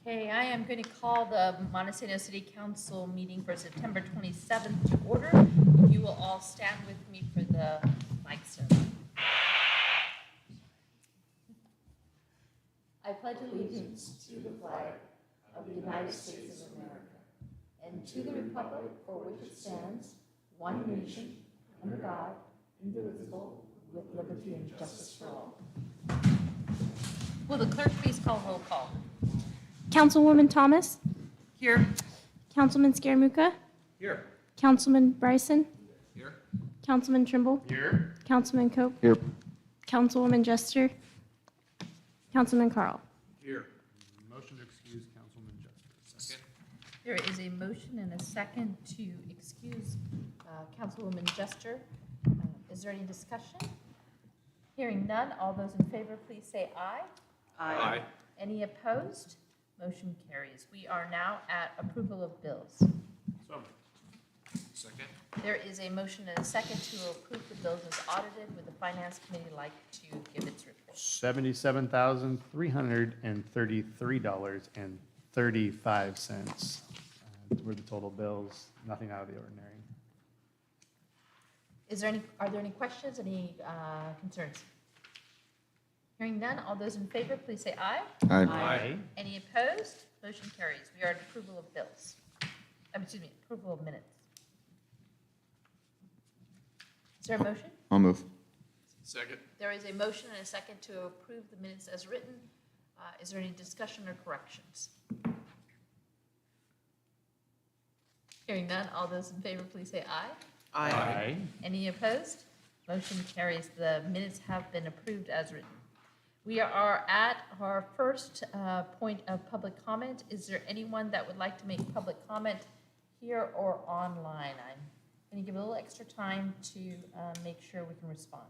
Okay, I am going to call the Montesano City Council meeting for September 27th to order. You will all stand with me for the flag ceremony. I pledge allegiance to the flag of the United States of America and to the republic for which it stands, one nation, under God, indivisible, with liberty and justice for all. Will the clerk please call roll call? Councilwoman Thomas? Here. Councilman Scaramucca? Here. Councilman Bryson? Here. Councilman Trimble? Here. Councilman Cope? Here. Councilwoman Jester? Councilman Carl? Here. Motion to excuse Councilman Jester. Second. There is a motion and a second to excuse Councilwoman Jester. Is there any discussion? Hearing none, all those in favor, please say aye. Aye. Any opposed? Motion carries. We are now at approval of bills. So moved. Second. There is a motion and a second to approve the bills as audited. Would the Finance Committee like to give its report? $77,333.35 were the total bills. Nothing out of the ordinary. Are there any questions, any concerns? Hearing none, all those in favor, please say aye. Aye. Any opposed? Motion carries. We are at approval of bills. Approval of minutes. Is there a motion? I'll move. Second. There is a motion and a second to approve the minutes as written. Is there any discussion or corrections? Hearing none, all those in favor, please say aye. Aye. Any opposed? Motion carries. The minutes have been approved as written. We are at our first point of public comment. Is there anyone that would like to make public comment here or online? I'm going to give a little extra time to make sure we can respond.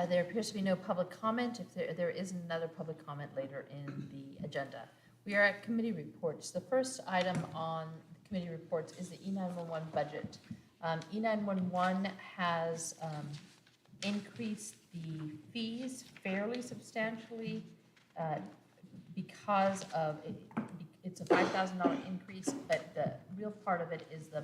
There appears to be no public comment. If there is another public comment later in the agenda. We are at committee reports. The first item on the committee reports is the E911 budget. E911 has increased the fees fairly substantially because of it's a $5,000 increase, but the real part of it is the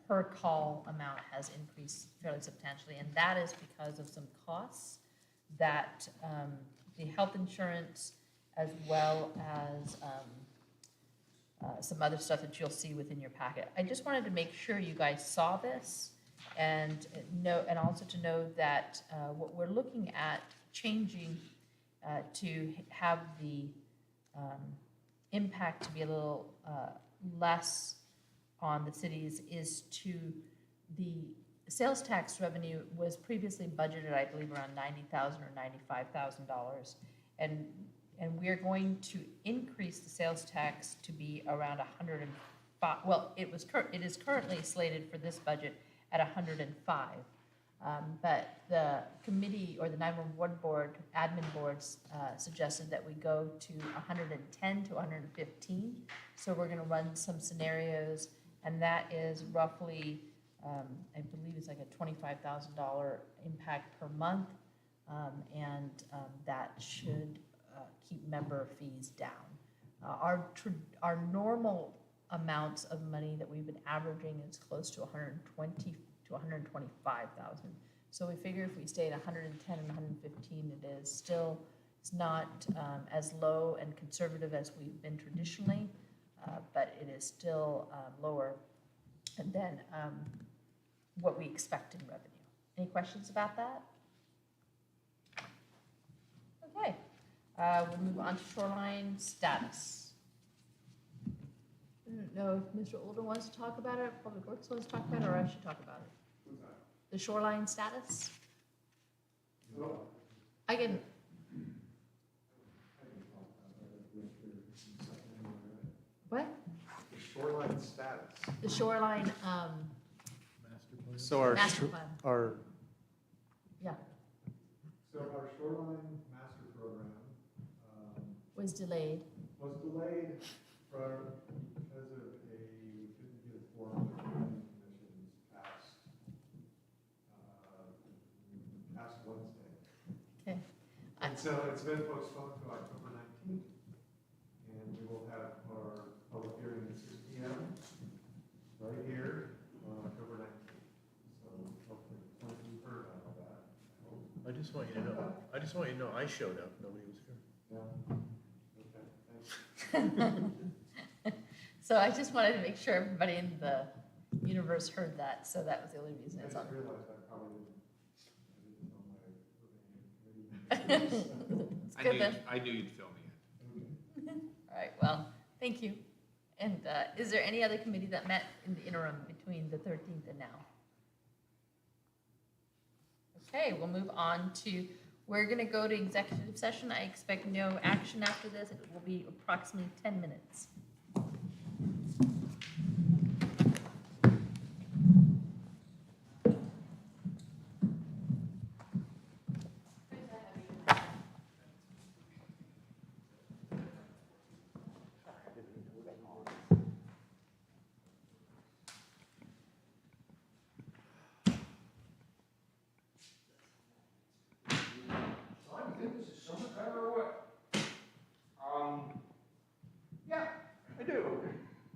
per call amount has increased fairly substantially, and that is because of some costs that the health insurance as well as some other stuff that you'll see within your packet. I just wanted to make sure you guys saw this and also to know that what we're looking at changing to have the impact to be a little less on the cities is to the sales tax revenue was previously budgeted, I believe, around $90,000 or $95,000, and we are going to increase the sales tax to be around 105. Well, it is currently slated for this budget at 105, but the committee or the 911 board admin boards suggested that we go to 110 to 115. So we're going to run some scenarios. And that is roughly, I believe it's like a $25,000 impact per month, and that should keep member fees down. Our normal amounts of money that we've been averaging is close to 120 to 125,000. So we figure if we stay at 110 and 115, it's not as low and conservative as we've been traditionally. But it is still lower than what we expect in revenue. Any questions about that? Okay, we'll move on to shoreline status. I don't know if Mr. Older wants to talk about it, Public Works wants to talk about it, or I should talk about it. The shoreline status? I can. What? The shoreline status. The shoreline, Master So our, Master plan. our, Yeah, So our shoreline master program, was delayed. was delayed because of we couldn't get a forum for planning commissions past Wednesday. Okay. And so it's been postponed to October 19th, and we will have our public hearing at 6 p.m. right here on October 19th. So hopefully, you've heard about that. I hope. I just want you to know I showed up, nobody was here. Yeah. Okay, thanks. So I just wanted to make sure everybody in the universe heard that, so that was the only reason I it's just on. realized I probably didn't know It's good then. I knew you'd fill me in. All right, well, thank you. And is there any other committee that met in the interim between the 13th and now? Okay, we'll move on to, we're going to go to executive session. I expect no action after this. It will be approximately 10 minutes. Yeah, I do.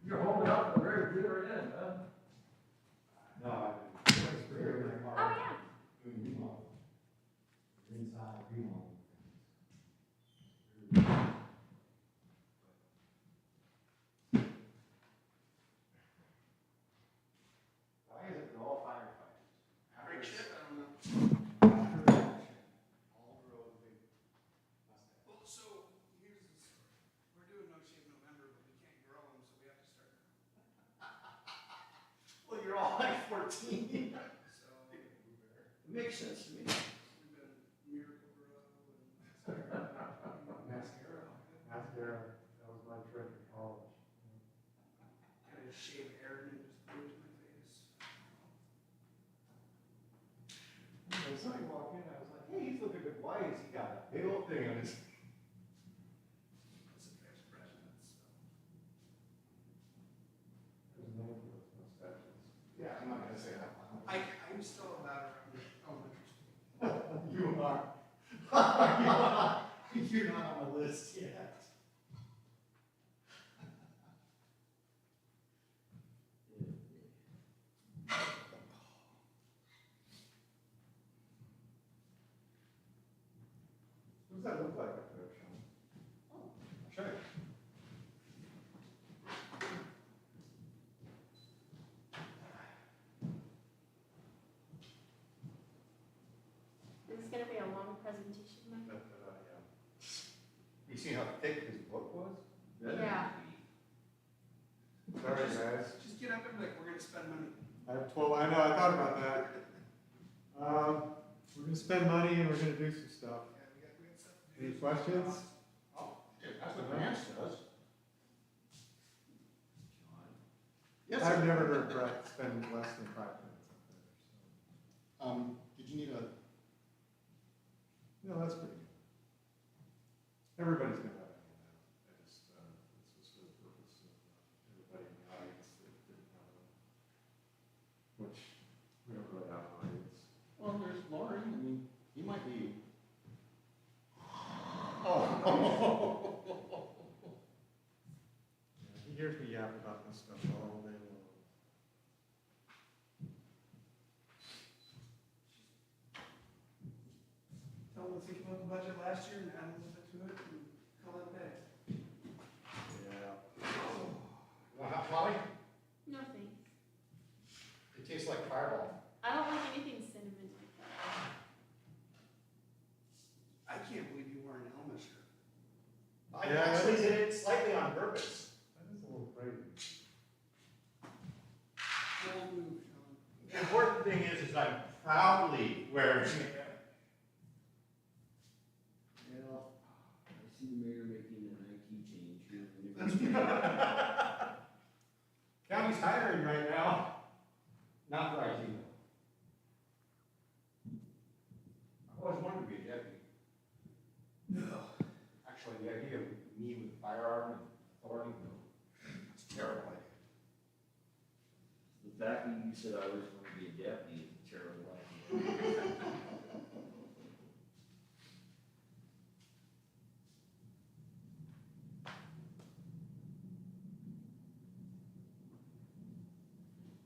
You're holding up the very bitter end, huh? No, I didn't. Oh, yeah. Doing remodel. Inside remodel. Why is it they're all firefighters? Great ship, I don't know. All drove big Mustang. Well, so here's the story. We're doing No Shave November, but we can't grow them, so we have to start. Well, you're all like 14. So It makes sense to me. we've been Miracle Grow and Mascara. Mascara, that was my trick in college. kind of shave Aaron and just glue it to my face. And so I walk in, I was like, hey, he's looking good. Why is he got a big old thing on his? That's a fair expression. That's There's a name for those mustaches. Yeah, I'm not gonna say that. I'm still allowed around elementary school. You are. You're not on the list yet. What does that look like up there, Sean? I'll show you. This is gonna be a long presentation, Mike. Yeah. You see how thick his book was? Yeah. Sorry, guys. Just get up and be like, we're gonna spend money. I have 12, I know, I thought about that. We're gonna spend money and we're gonna do some stuff. Yeah, we got stuff to do. Any questions? Oh, that's what Vance does. Yes, I've sir. never heard Brett spend less than 5 minutes up there, so. Did you need a? No, that's pretty good. Everybody's gonna have it now. I just, this was for the purpose of everybody in the audience that didn't have it. Which, we don't really have an audience. Well, there's Lauren, I mean, he might be. Oh. Yeah, he hears me yap about this stuff all day long. Tell them to think about the budget last year and add a little bit to it and call it a day. Yeah. Want hot coffee? No, thanks. It tastes like Fireball. I don't like anything cinnamon like that. I can't believe you wore an Elma shirt. I Yeah, actually that is- did it slightly on purpose. That is a little crazy. Bold move, Sean. The important thing is I'm proudly wearing it. Well, I see the mayor making an IT change here in the next. County's hiring right now. Not for IT though. farming, farming though. It's terrible. The fact that you said I was going to be a deputy is a terrible idea.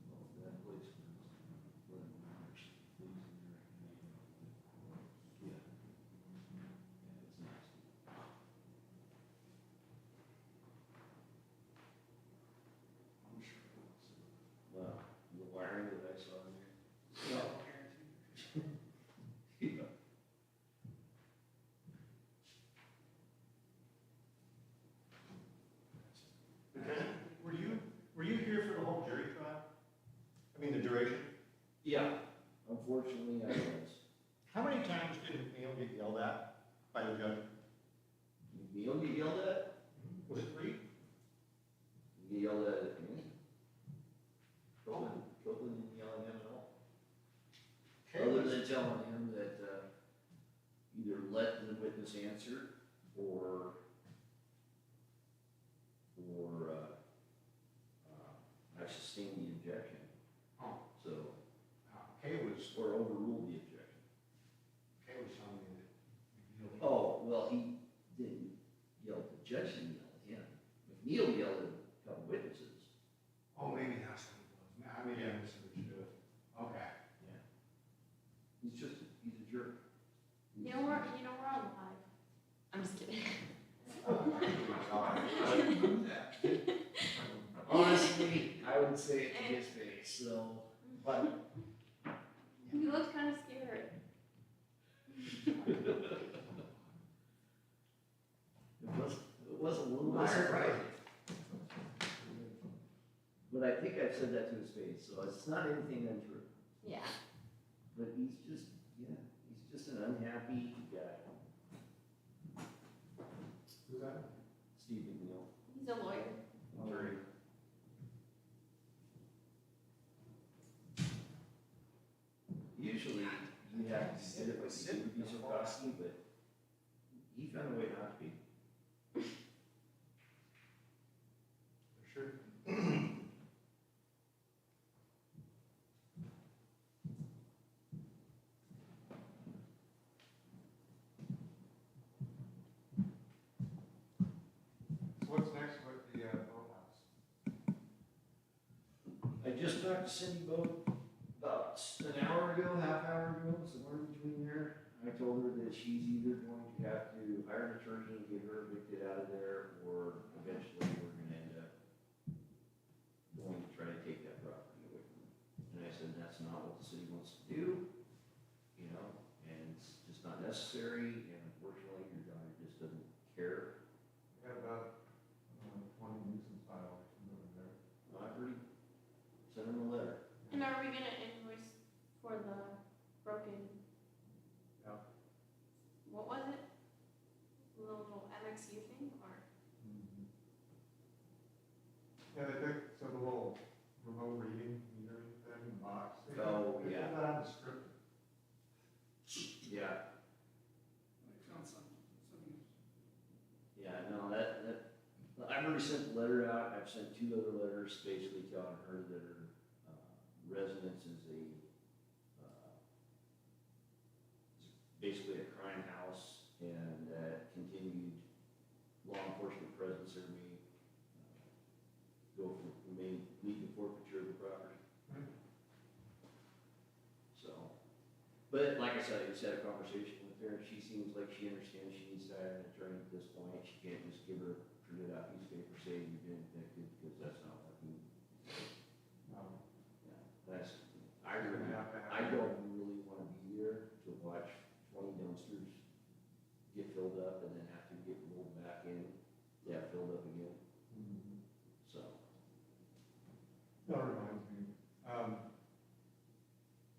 Well, that place was one of the worst things in there. Yeah. Yeah, it's nasty. I'm sure it was. Well, the wiring that I saw in there. No. Yeah. Were you here for the whole jury trial? I mean, the duration? Yeah, unfortunately, I was. How many times did McNeil get yelled at by the judge? McNeil get yelled at? Was it 3? You get yelled at me? Copeland didn't yell at him at all. Other than telling him that, either let the witness answer or, I sustained the objection. Oh. So, Kay was or overruled the objection. telling me that McNeil. Oh, well, he didn't yell, the judge didn't yell at him. McNeil yelled at a couple witnesses. Oh, maybe that's what it was. I mean, I misunderstood. Okay. Yeah. He's a jerk. You know, we're on live. I'm just kidding. Honestly, I would say it to his face, so, but. You looked kind of scared. It was a little bit surprising. But I think I've said that to his face, so it's not anything untrue. Yeah. But he's just an unhappy guy. Who's that? Steve McNeil. He's a lawyer. Very. Usually, you have to sit it with it would be so costly, but he found a way not to be. Sure. What's next with the boathouse? I just talked to Cindy Boat about an hour ago, half hour ago, somewhere in between there. I told her that she's either going to have to hire an attorney and get her evicted out of there, or eventually we're gonna end up going to try to take that property away from them. And I said, that's not what the city wants to do, you know, and it's just not necessary, and unfortunately, your daughter just doesn't care. We had about 20 nuisance violations over there. I've already sent him a letter. And are we gonna invoice for the broken? Yeah. What was it? The little MXU thing, or? Yeah, they took, so the little remote reading metering thing, the box. They Oh, put yeah. that on the script. Yeah. I found some. Yeah, no, I've already sent the letter out, I've sent 2 other letters basically telling her that her, residence is basically a crime house, and that continued law enforcement presence there may, may lead to forfeiture of the property. Right. So, but like I said, I just had a conversation with her, and she seems like she understands she needs to hire an attorney at this point. She can't just give her a printed out piece of paper saying you've been evicted, because that's not working. Yeah, that's, I don't really wanna be there to watch 20 dumpsters get filled up and then have to get rolled back in, filled up again, so. That reminds me,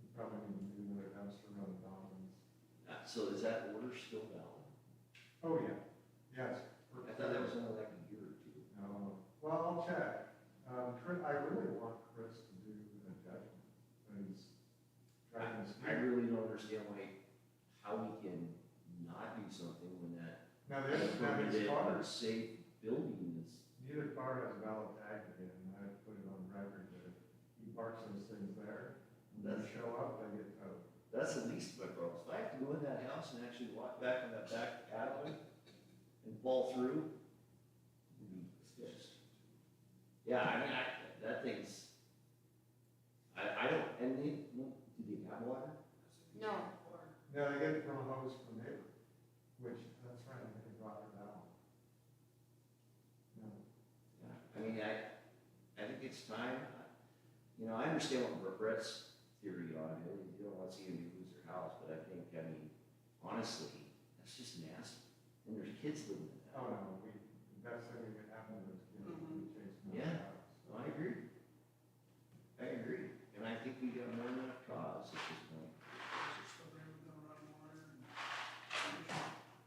we probably need to do another dumpster run Donovan's. So is that order still valid? Oh, yeah, yes. I thought that was only like a year or 2. No, well, I'll check. I really want Chris to do a judgment, but he's trying to. I really don't understand how we can not do something when that Now, there's permitted or cars. safe building is, Neither car has a valid tag again, and I put it on record that if he parks those things there, when they show up, they get towed. that's the least of my problems. If I have to go in that house and actually walk back on that back alleyway and fall through, it's just, yeah, I mean, that thing's, I don't, and they, do they have water? No. No, they get it from a hose from a neighbor, which, that's right, I think brought it down. No. Yeah, I mean, I think it's time, you know, I understand what Brett's theory on it, you don't want to see anybody lose their house, but I think, I mean, honestly, that's just nasty, and there's kids living in that. Oh, no, the best thing that could happen is, you know, we chase them Yeah. out. No, I agree, and I think we got more than enough cause at this point.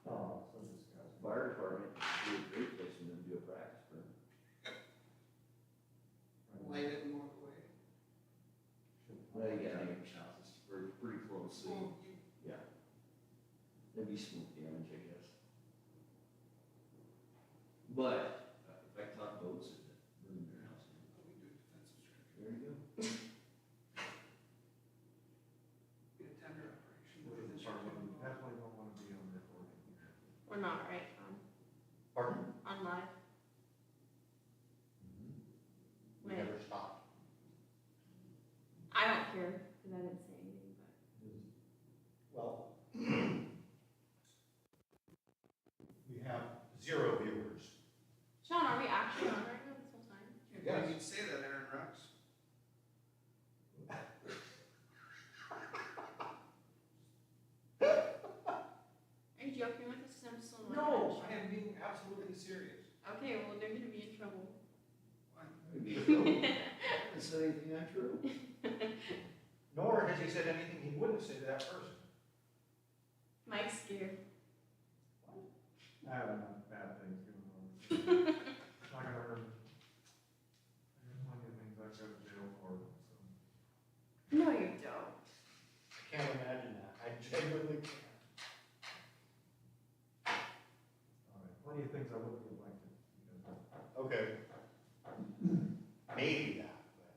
Oh, so disgusting. Fire department would be a great place for them to do a practice burn. Light it and walk away. Well, you got neighbors' houses, we're pretty close, so, Well, you, yeah. That'd be smoke damage, I guess. But, if I talk boats and burn their house, we do defensive structure, there you go. be a tender operation. We're This year, department, too. definitely don't want to be on recording here. We're not, right, Pardon? on live. We Wait. never stopped. I don't care, because I didn't say anything, but. Well, we have 0 viewers. Sean, are we actually on right now this whole time? Can't believe you'd say that, Aaron Rex. Are you joking with us? 'Cause I'm still on. No, I am being absolutely serious. Okay, well, they're gonna be in trouble. Why? It'd be a trouble. I haven't said anything untrue. Nor has he said anything he wouldn't say to that person. Mike's scared. I have enough bad things going on. It's not gonna hurt me. There's plenty of things I go to jail for, so. No, you don't. I can't imagine that. I genuinely can't. All right, plenty of things I wouldn't get elected. because Okay. Maybe that, but.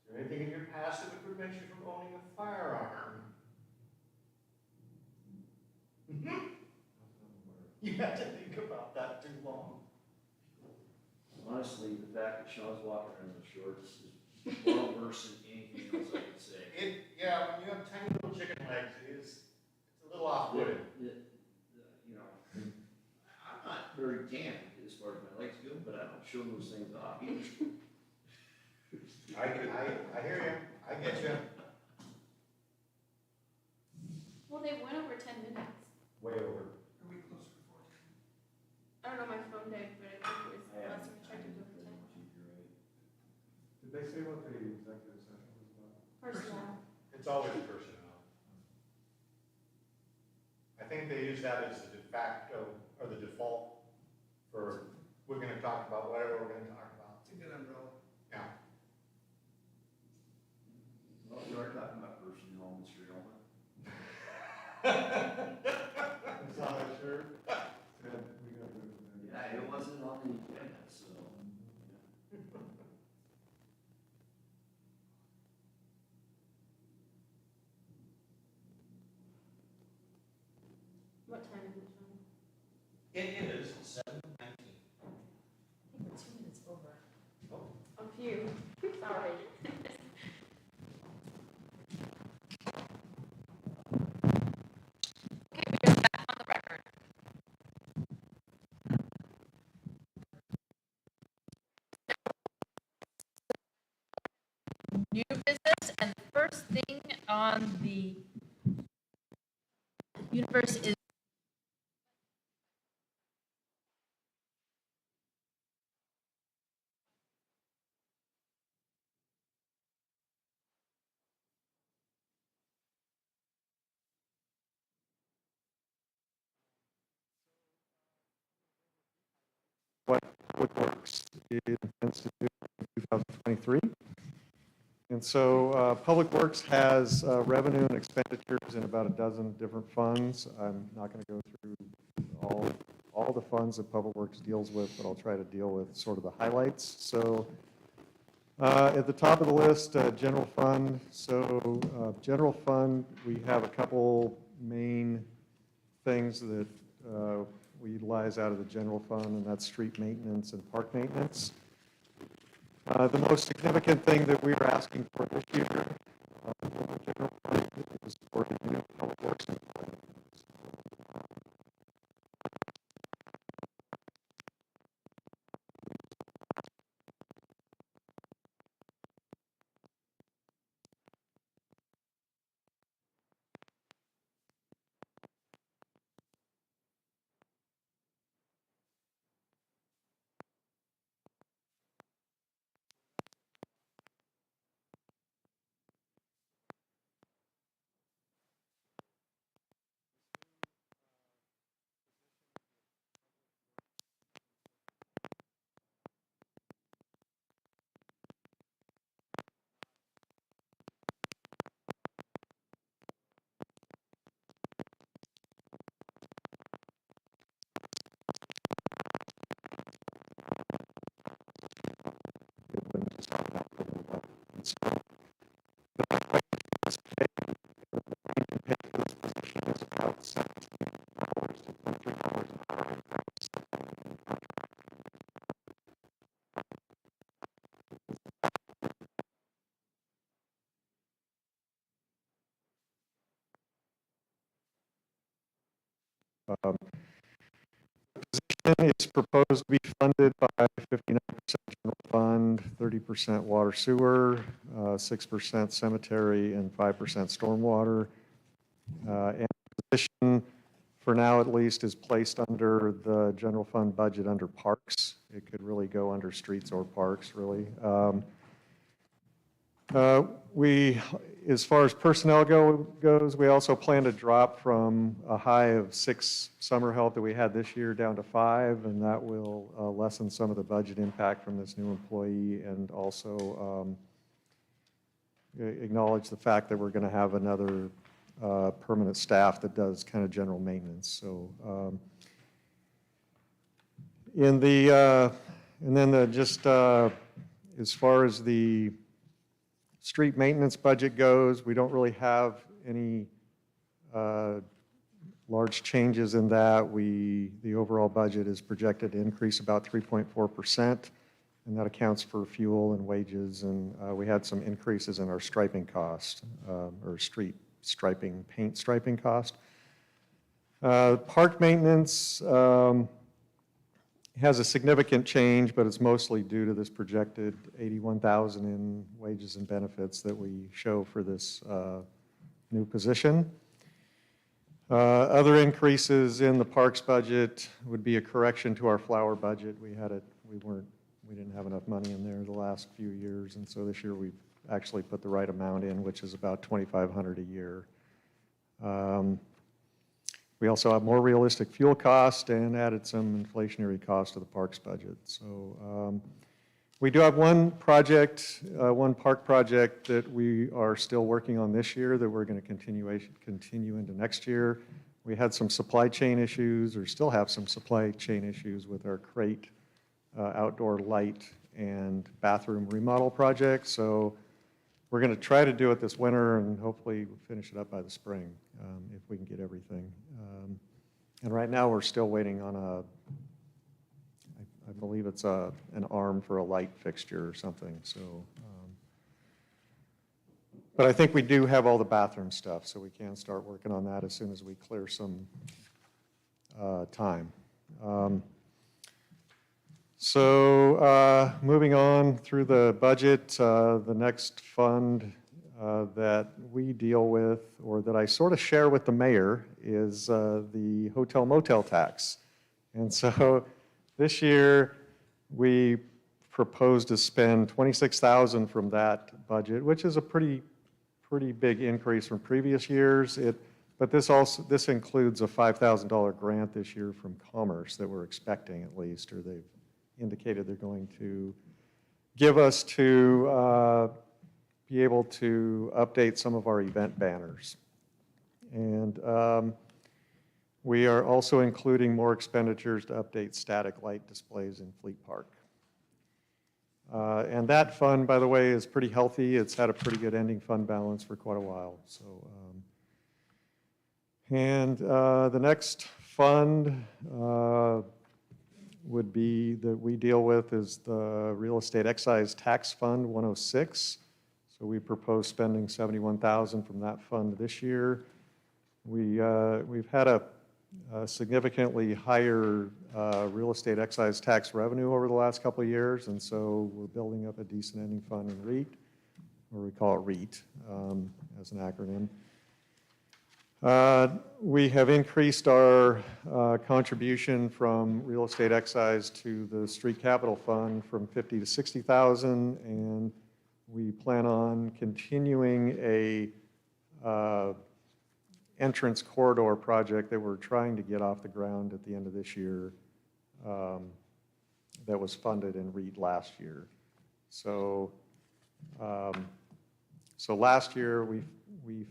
Is there anything in your past that would prevent you from owning a firearm? of- that's not where- You had to think about that too long. Honestly, the fact that Sean's walking around in shorts is far worse than anything else I could say. Yeah, when you have tiny little chicken legs, it's a little off-putting. You know, I'm not very tan as far as my legs go, but I don't show those things off either. I hear you, I get you. Well, they went over 10 minutes. Way over. Are we closer to 14? I don't know, my phone died, but I think it was, I last haven't, time I checked, it was over 10. you're right. Did they say what the executive session was about? Personnel. It's always personnel. I think they use that as the de facto, or the default for, we're gonna talk about whatever we're gonna talk about. It's a good umbrella. Yeah. Well, we are talking about personnel, Mr. Elman. I saw that shirt, said, we gotta go to the. Yeah, it wasn't on the agenda, so. What time is it, Sean? It is 7:19. I think we're 2 minutes over. A few. Sorry. New business, and the first thing on the universe is what Public Works intends to do in 2023. And so Public Works has revenue and expenditures in about a dozen different funds. I'm not going to go through all all the funds that Public Works deals with, but I'll try to deal with sort of the highlights. So at the top of the list, general fund. So general fund, we have a couple main things that we utilize out of the general fund, and that's street maintenance and park maintenance. The most significant thing that we are asking for this year in the general fund is for a new public works employee. It's proposed to be funded by 59% general fund, 30% water sewer, 6% cemetery, and 5% stormwater. And the position, for now at least, is placed under the general fund budget under parks. It could really go under streets or parks, really. We, as far as personnel goes, we also plan to drop from a high of 6 summer help that we had this year down to 5, and that will lessen some of the budget impact from this new employee, and also acknowledge the fact that we're going to have another permanent staff that does kind of general maintenance. So and then just as far as the street maintenance budget goes, we don't really have any large changes in that. The overall budget is projected to increase about 3.4%, and that accounts for fuel and wages, and we had some increases in our striping cost, or street striping, paint striping cost. Park maintenance has a significant change, but it's mostly due to this projected $81,000 in wages and benefits that we show for this new position. Other increases in the parks budget would be a correction to our flower budget. We didn't have enough money in there the last few years, and so this year we've actually put the right amount in, which is about $2,500 a year. We also have more realistic fuel cost and added some inflationary cost to the parks budget. So we do have one project, one park project that we are still working on this year that we're going to continue into next year. We had some supply chain issues, or still have some supply chain issues with our crate outdoor light and bathroom remodel project. So we're going to try to do it this winter, and hopefully we'll finish it up by the spring if we can get everything. And right now we're still waiting on I believe it's an arm for a light fixture or something. So, but I think we do have all the bathroom stuff, so we can start working on that as soon as we clear some time. So moving on through the budget, the next fund that we deal with, or that I sort of share with the mayor, is the hotel motel tax. And so this year we propose to spend $26,000 from that budget, which is a pretty big increase from previous years. But this includes a $5,000 grant this year from Commerce that we're expecting, at least, or they've indicated they're going to give us to be able to update some of our event banners. And We are also including more expenditures to update static light displays in Fleet Park. And that fund, by the way, is pretty healthy. It's had a pretty good ending fund balance for quite a while. So, the next fund would be that we deal with is the Real Estate Excise Tax Fund 106. So we propose spending $71,000 from that fund this year. We've had a significantly higher real estate excise tax revenue over the last couple of years, and so we're building up a decent ending fund in REIT, or we call it REIT as an acronym. We have increased our contribution from real estate excise to the street capital fund from $50,000 to $60,000, and we plan on continuing a entrance corridor project that we're trying to get off the ground at the end of this year that was funded in REIT last year. So, last year we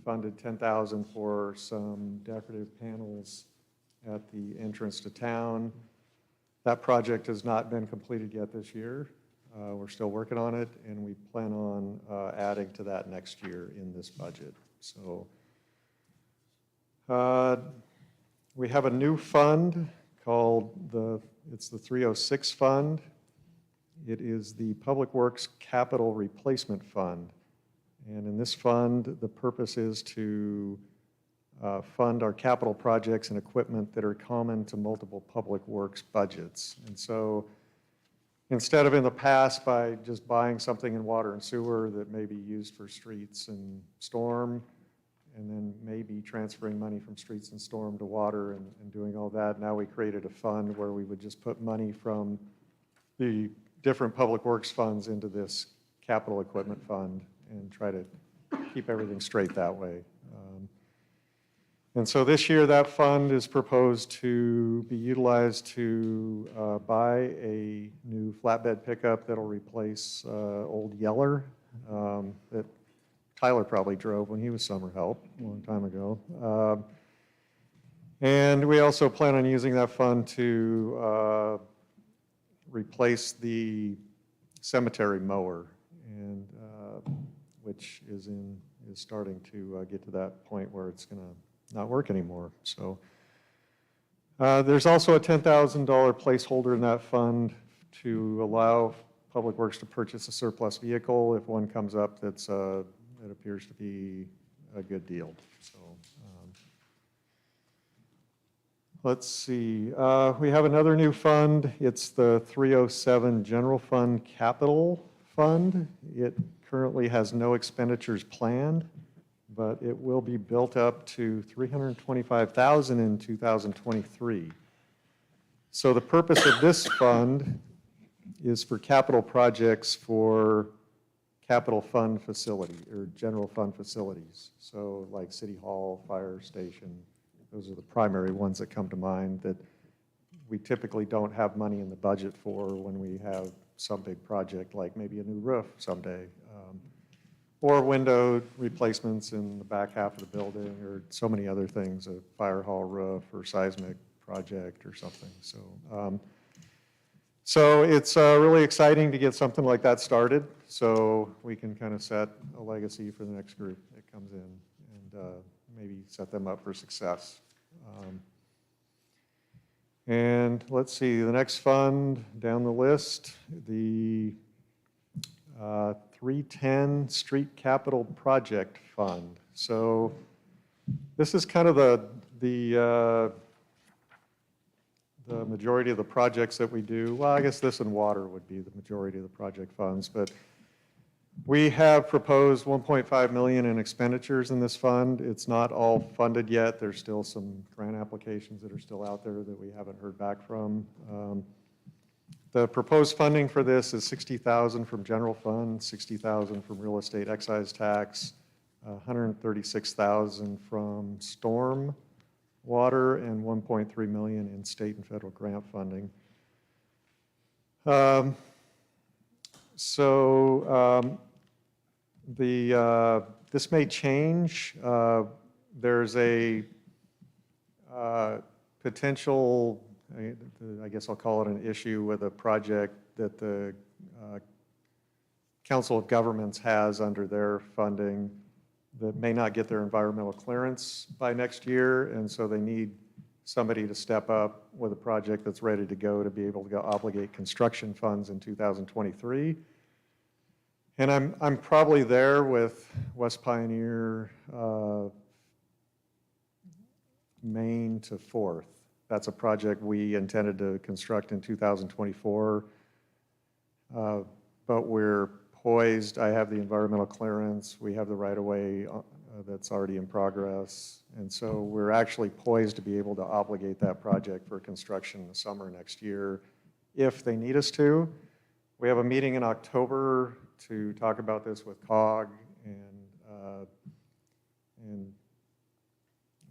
funded $10,000 for some decorative panels at the entrance to town. That project has not been completed yet this year. We're still working on it, and we plan on adding to that next year in this budget. So we have a new fund called it's the 306 Fund. It is the Public Works Capital Replacement Fund. And in this fund, the purpose is to fund our capital projects and equipment that are common to multiple public works budgets. And so instead of in the past by just buying something in water and sewer that may be used for streets and storm, and then maybe transferring money from streets and storm to water and doing all that, now we created a fund where we would just put money from the different public works funds into this capital equipment fund and try to keep everything straight that way. And so this year that fund is proposed to be utilized to buy a new flatbed pickup that'll replace old Yeller that Tyler probably drove when he was summer help a long time ago. And we also plan on using that fund to replace the cemetery mower, and which is starting to get to that point where it's going to not work anymore. So there's also a $10,000 placeholder in that fund to allow Public Works to purchase a surplus vehicle if one comes up that appears to be a good deal. So let's see. We have another new fund. It's the 307 General Fund Capital Fund. It currently has no expenditures planned, but it will be built up to $325,000 in 2023. So the purpose of this fund is for capital projects for capital fund facility or general fund facilities. So like City Hall, fire station, those are the primary ones that come to mind that we typically don't have money in the budget for when we have some big project like maybe a new roof someday. Or window replacements in the back half of the building, or so many other things, a fire hall roof or seismic project or something. So it's really exciting to get something like that started, so we can kind of set a legacy for the next group that comes in and maybe set them up for success. And let's see, the next fund down the list, the 310 Street Capital Project Fund. So this is kind of the majority of the projects that we do. Well, I guess this and water would be the majority of the project funds, but we have proposed $1.5 million in expenditures in this fund. It's not all funded yet. There's still some grant applications that are still out there that we haven't heard back from. The proposed funding for this is $60,000 from general fund, $60,000 from real estate excise tax, $136,000 from storm water, and $1.3 million in state and federal grant funding. This may change. There's a potential, I guess I'll call it an issue with a project that the Council of Governments has under their funding that may not get their environmental clearance by next year, and so they need somebody to step up with a project that's ready to go to be able to go obligate construction funds in 2023. And I'm probably there with West Pioneer, Main to Fourth. That's a project we intended to construct in 2024, but we're poised. I have the environmental clearance. We have the right-of-way that's already in progress. And so we're actually poised to be able to obligate that project for construction in the summer next year if they need us to. We have a meeting in October to talk about this with COG, and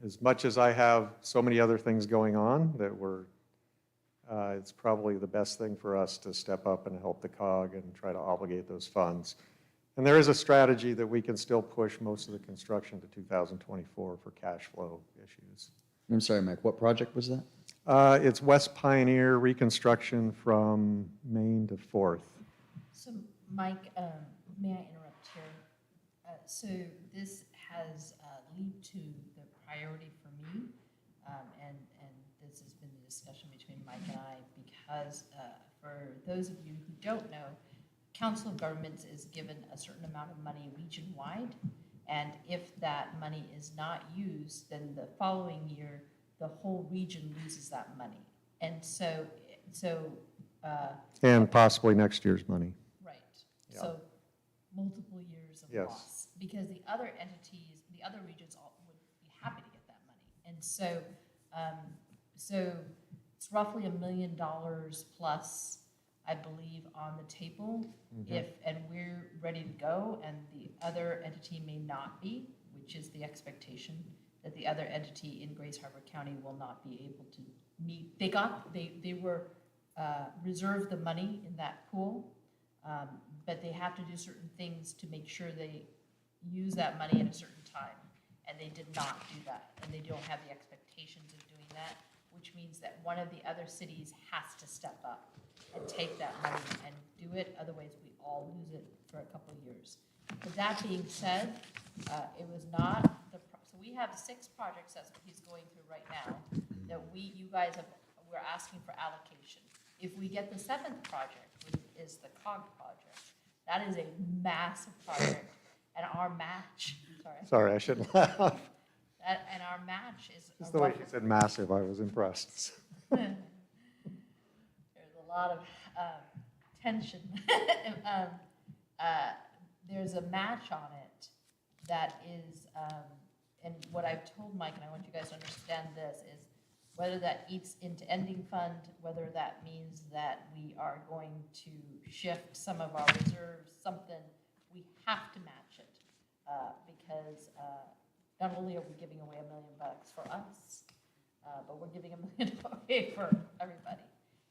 as much as I have so many other things going on that it's probably the best thing for us to step up and help the COG and try to obligate those funds. And there is a strategy that we can still push most of the construction to 2024 for cash flow issues. I'm sorry, Mike, what project was that? It's West Pioneer reconstruction from Main to Fourth. So, Mike, may I interrupt here? So this has lead to the priority for me, and this has been the discussion between Mike and I, because for those of you who don't know, Council of Governments is given a certain amount of money region-wide, and if that money is not used, then the following year, the whole region loses that money. And so And possibly next year's money. right. Yeah. So multiple years of Yes. loss, because the other entities, the other regions all would be happy to get that money. And so, so it's roughly $1 million plus, I believe, on the table. And we're ready to go, and the other entity may not be, which is the expectation that the other entity in Grace Harbor County will not be able to meet. They were reserved the money in that pool, but they have to do certain things to make sure they use that money at a certain time, and they did not do that, and they don't have the expectations of doing that, which means that one of the other cities has to step up and take that money and do it, otherwise we all lose it for a couple of years. But that being said, it was not so we have 6 projects that's what he's going through right now, that we're asking for allocation. If we get the 7th project, which is the COG project, that is a massive project, and our match, Sorry, I shouldn't laugh. and our match is. Just the way she said massive, I was impressed. There's a lot of tension. There's a match on it that is, and what I've told Mike, and I want you guys to understand this, is whether that eats into ending fund, whether that means that we are going to shift some of our reserves, something, we have to match it, because not only are we giving away $1 million for us, but we're giving $1 million away for everybody.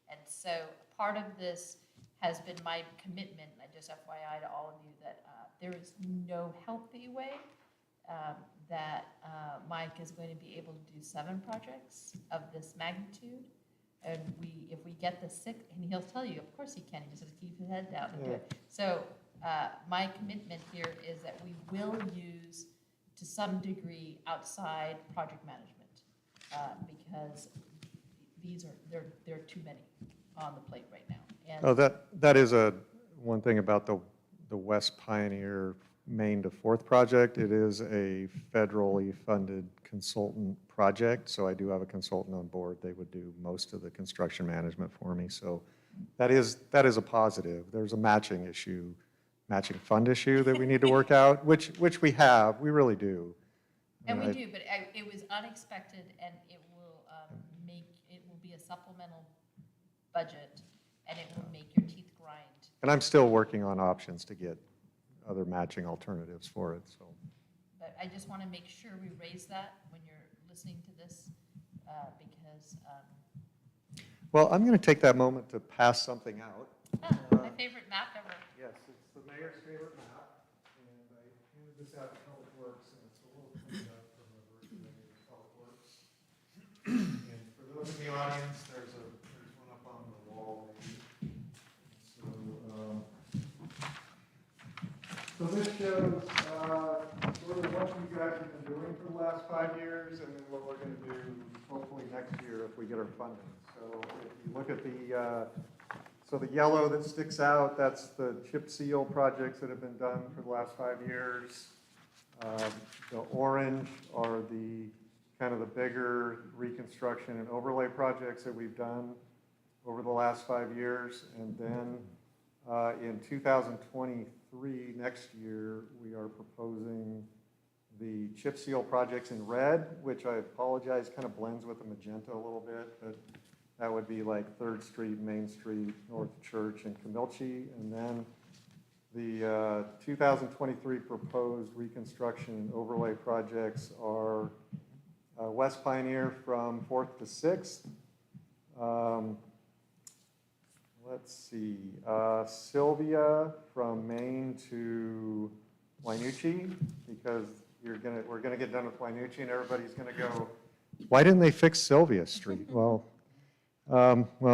And so part of this has been my commitment, and I just FYI to all of you, that there is no healthy way that Mike is going to be able to do 7 projects of this magnitude. And if we get the 6th, and he'll tell you, of course he can, he just has to keep his head down and do it. So my commitment here is that we will use, to some degree, outside project management, because there are too many on the plate right now. And Oh, that is one thing about the West Pioneer Main to Fourth project. It is a federally funded consultant project, so I do have a consultant on board. They would do most of the construction management for me, so that is a positive. There's a matching fund issue that we need to work out, which we have, we really do. And we do, but it was unexpected, and it will be a supplemental budget, and it will make your teeth grind. And I'm still working on options to get other matching alternatives for it, so. But I just want to make sure we raise that when you're listening to this, because, Well, I'm going to take that moment to pass something out. my favorite map ever. Yes, it's the mayor's favorite map, and I handed this out to Public Works, and it's a little cleaned up from the version I gave to Public Works. And for those look at the audience, there's one up on the wall. Maybe. So this shows sort of what you guys have been doing for the last 5 years, and then what we're going to do hopefully next year if we get our funding. So if you look at the yellow that sticks out, that's the chip seal projects that have been done for the last 5 years. The orange are the kind of the bigger reconstruction and overlay projects that we've done over the last 5 years. And then in 2023, next year, we are proposing the chip seal projects in red, which I apologize kind of blends with the magenta a little bit, but that would be like 3rd Street, Main Street, North Church, and Camilchi. And then the 2023 proposed reconstruction and overlay projects are West Pioneer from 4th to 6th. Let's see, Sylvia from Maine to Wainucci, because we're gonna get done with Wainucci and everybody's gonna go, why didn't they fix Sylvia Street? Well,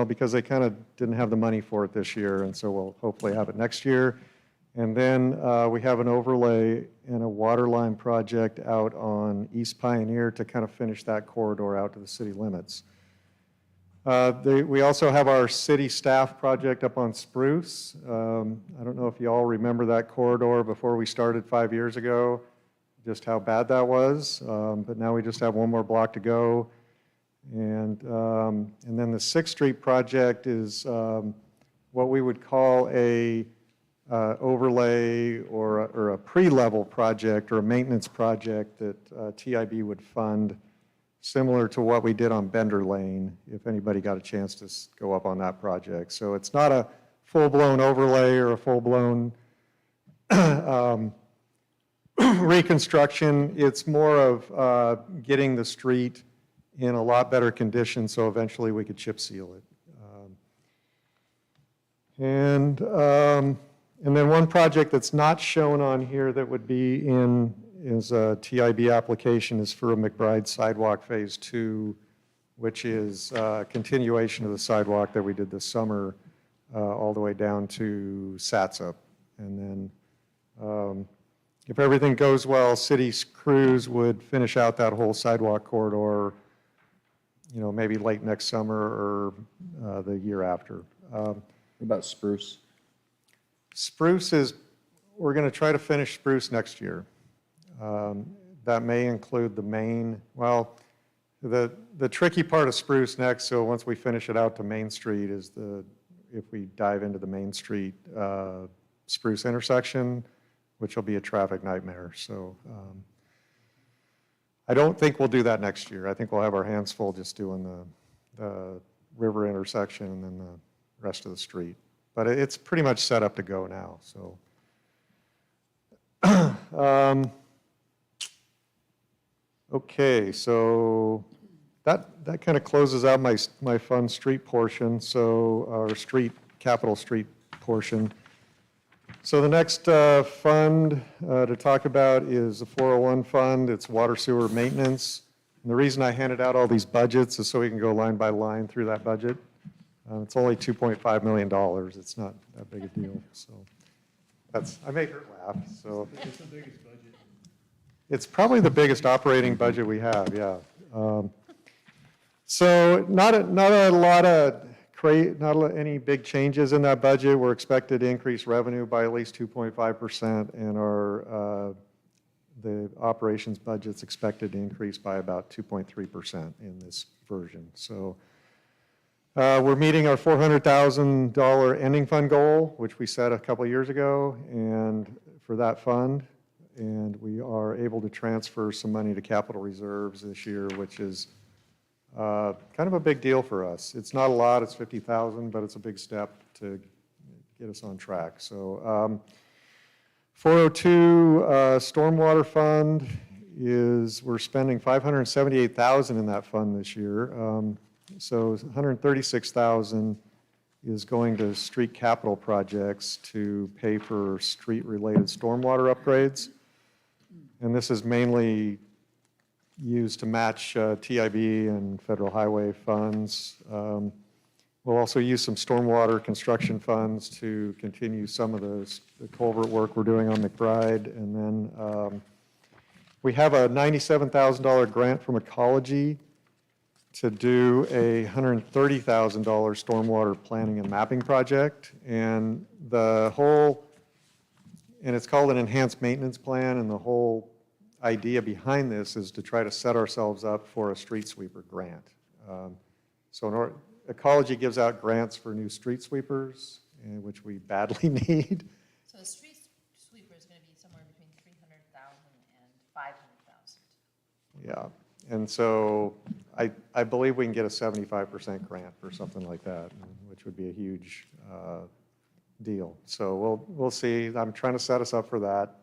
because they kind of didn't have the money for it this year, and so we'll hopefully have it next year. And then we have an overlay and a water line project out on East Pioneer to kind of finish that corridor out to the city limits. We also have our city staff project up on Spruce. I don't know if you all remember that corridor before we started 5 years ago, just how bad that was. But now we just have one more block to go. And then the 6th Street project is what we would call a overlay or a pre-level project or a maintenance project that TIB would fund, similar to what we did on Bender Lane, if anybody got a chance to go up on that project. So it's not a full-blown overlay or a full-blown reconstruction. It's more of getting the street in a lot better condition so eventually we could chip seal it. And then one project that's not shown on here that would be in is a TIB application is for a McBride sidewalk phase 2, which is a continuation of the sidewalk that we did this summer all the way down to Satsop. And then if everything goes well, city crews would finish out that whole sidewalk corridor, you know, maybe late next summer or the year after. What about Spruce? Spruce is, we're going to try to finish Spruce next year. That may include the main, well, the tricky part of Spruce next, so once we finish it out to Main Street, is if we dive into the Main Street Spruce intersection, which will be a traffic nightmare. So I don't think we'll do that next year. I think we'll have our hands full just doing the river intersection and then the rest of the street. But it's pretty much set up to go now, so. Okay, so that kind of closes out my fun street portion, so our capital street portion. So the next fund to talk about is the 401 fund. It's water sewer maintenance. And the reason I handed out all these budgets is so we can go line by line through that budget. It's only $2.5 million. It's not that big a deal. So I made her laugh. So It's the biggest budget. it's probably the biggest operating budget we have. Yeah. So not any big changes in that budget. We're expected to increase revenue by at least 2.5%, and the operations budget's expected to increase by about 2.3% in this version. So we're meeting our $400,000 ending fund goal, which we set a couple of years ago, and for that fund, and we are able to transfer some money to capital reserves this year, which is kind of a big deal for us. It's not a lot, it's $50,000, but it's a big step to get us on track. So 402 Stormwater Fund we're spending $578,000 in that fund this year. So $136,000 is going to street capital projects to pay for street-related stormwater upgrades. And this is mainly used to match TIB and federal highway funds. We'll also use some stormwater construction funds to continue some of the culvert work we're doing on McBride. And then we have a $97,000 grant from Ecology to do a $130,000 stormwater planning and mapping project. And it's called an enhanced maintenance plan, and the whole idea behind this is to try to set ourselves up for a street sweeper grant. Ecology gives out grants for new street sweepers, which we badly need. So a street sweeper is going to be somewhere between 300,000 and 500,000. Yeah, and so I believe we can get a 75% grant for something like that, which would be a huge deal. So we'll see. I'm trying to set us up for that.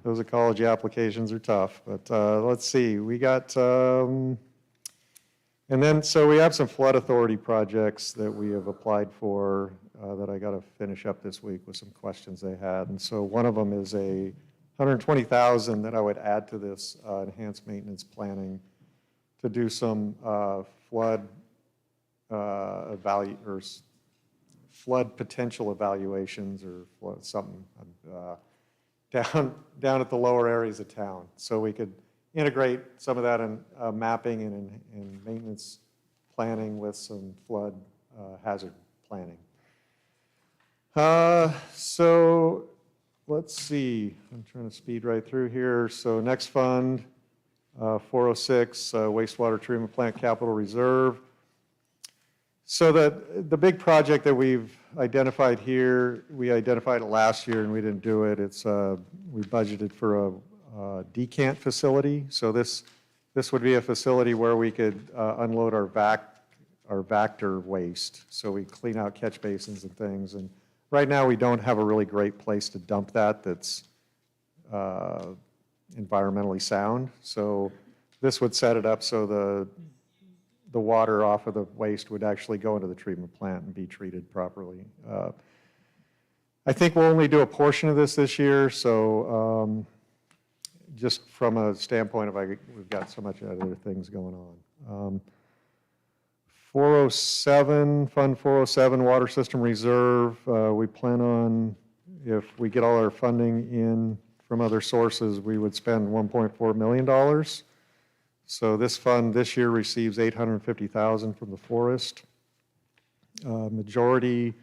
Those ecology applications are tough, but let's see. We got, and then so we have some flood authority projects that we have applied for that I got to finish up this week with some questions they had. And so one of them is a $120,000 that I would add to this enhanced maintenance planning to do some flood flood potential evaluations or flood something down at the lower areas of town. So we could integrate some of that in mapping and maintenance planning with some flood hazard planning. So let's see, I'm trying to speed right through here. So next fund, 406, wastewater treatment plant capital reserve. So the big project that we've identified here, we identified it last year and we didn't do it. We budgeted for a decant facility. So this would be a facility where we could unload our Vactor waste. So we clean out catch basins and things. And right now we don't have a really great place to dump that's environmentally sound. So this would set it up so the water off of the waste would actually go into the treatment plant and be treated properly. I think we'll only do a portion of this year. So just from a standpoint of we've got so much other things going on. 407, Fund 407, Water System Reserve. We plan on, if we get all our funding in from other sources, we would spend $1.4 million. So this fund this year receives $850,000 from the forest. Majority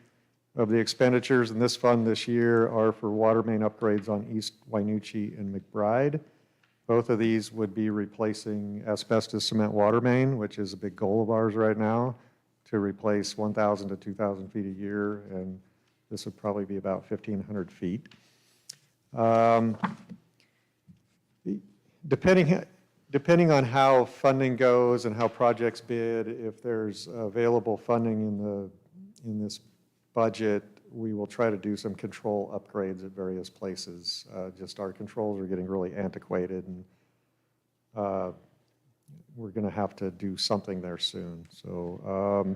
of the expenditures in this fund this year are for water main upgrades on East Wynoochee and McBride. Both of these would be replacing asbestos cement water main, which is a big goal of ours right now, to replace 1,000 to 2,000 feet a year, and this would probably be about 1,500 feet. Depending on how funding goes and how projects bid, if there's available funding in this budget, we will try to do some control upgrades at various places. Just our controls are getting really antiquated, and we're going to have to do something there soon. So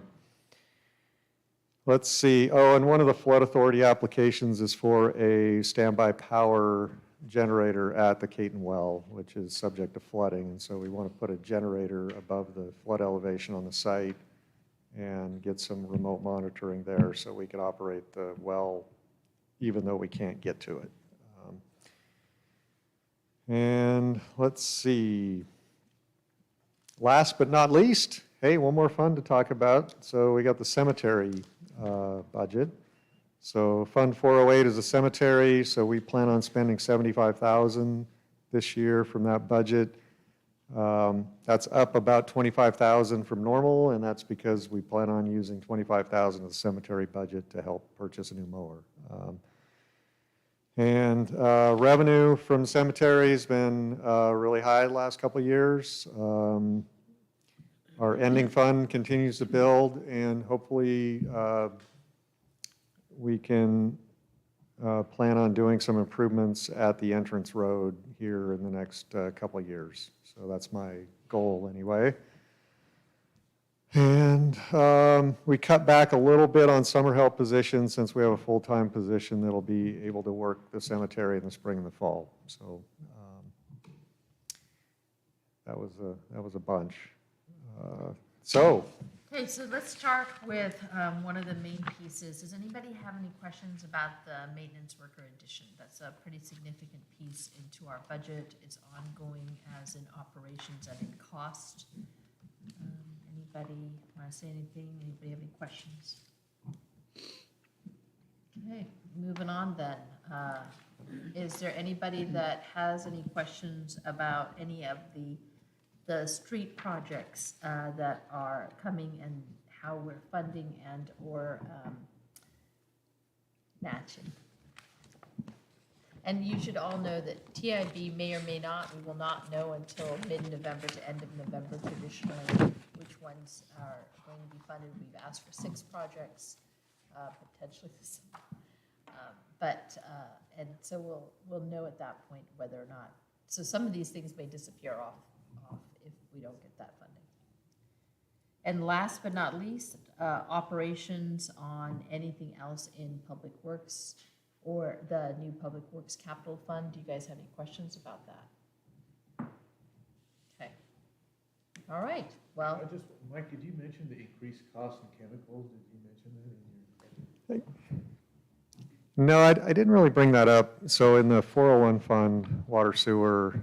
let's see. Oh, and one of the flood authority applications is for a standby power generator at the Caton Well, which is subject to flooding. And so we want to put a generator above the flood elevation on the site and get some remote monitoring there so we can operate the well even though we can't get to it. And let's see. Last but not least, hey, one more fund to talk about. So we got the cemetery budget. So Fund 408 is a cemetery, so we plan on spending $75,000 this year from that budget. That's up about $25,000 from normal, and that's because we plan on using $25,000 of the cemetery budget to help purchase a new mower. Revenue from cemetery has been really high the last couple of years. Our ending fund continues to build, and hopefully we can plan on doing some improvements at the entrance road here in the next couple of years. So that's my goal anyway. And we cut back a little bit on summer help positions since we have a full-time position that'll be able to work the cemetery in the spring and the fall. So that was a bunch. So, Okay, so let's start with one of the main pieces. Does anybody have any questions about the maintenance worker addition? That's a pretty significant piece into our budget. It's ongoing as in operations and in cost. Anybody want to say anything? Anybody have any questions? Okay, moving on then. Is there anybody that has any questions about any of the street projects that are coming and how we're funding and or matching? And you should all know that TIB may or may not, we will not know until mid-November to end of November traditionally which ones are going to be funded. We've asked for 6 projects, potentially this. And so we'll know at that point whether or not, so some of these things may disappear off if we don't get that funding. And last but not least, operations on anything else in Public Works or the new Public Works Capital Fund. Do you guys have any questions about that? Okay. All right, well. Mike, did you mention the increased cost in chemicals? Did you mention that in your? no, I didn't really bring that up. So in the 401 fund, water sewer,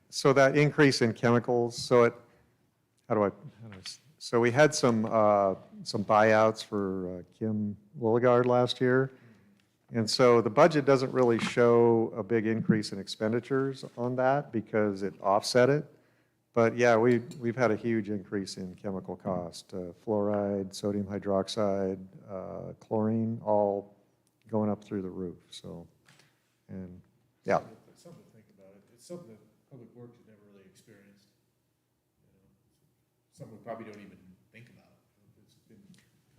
so that increase in chemicals, so so we had some buyouts for Kim Willigard last year. And so the budget doesn't really show a big increase in expenditures on that because it offset it. But yeah, we've had a huge increase in chemical cost, fluoride, sodium hydroxide, chlorine, all going up through the roof. So, and yeah. It's something to think about. It's something that Public Works has never really experienced. You know, something we probably don't even think about. It's been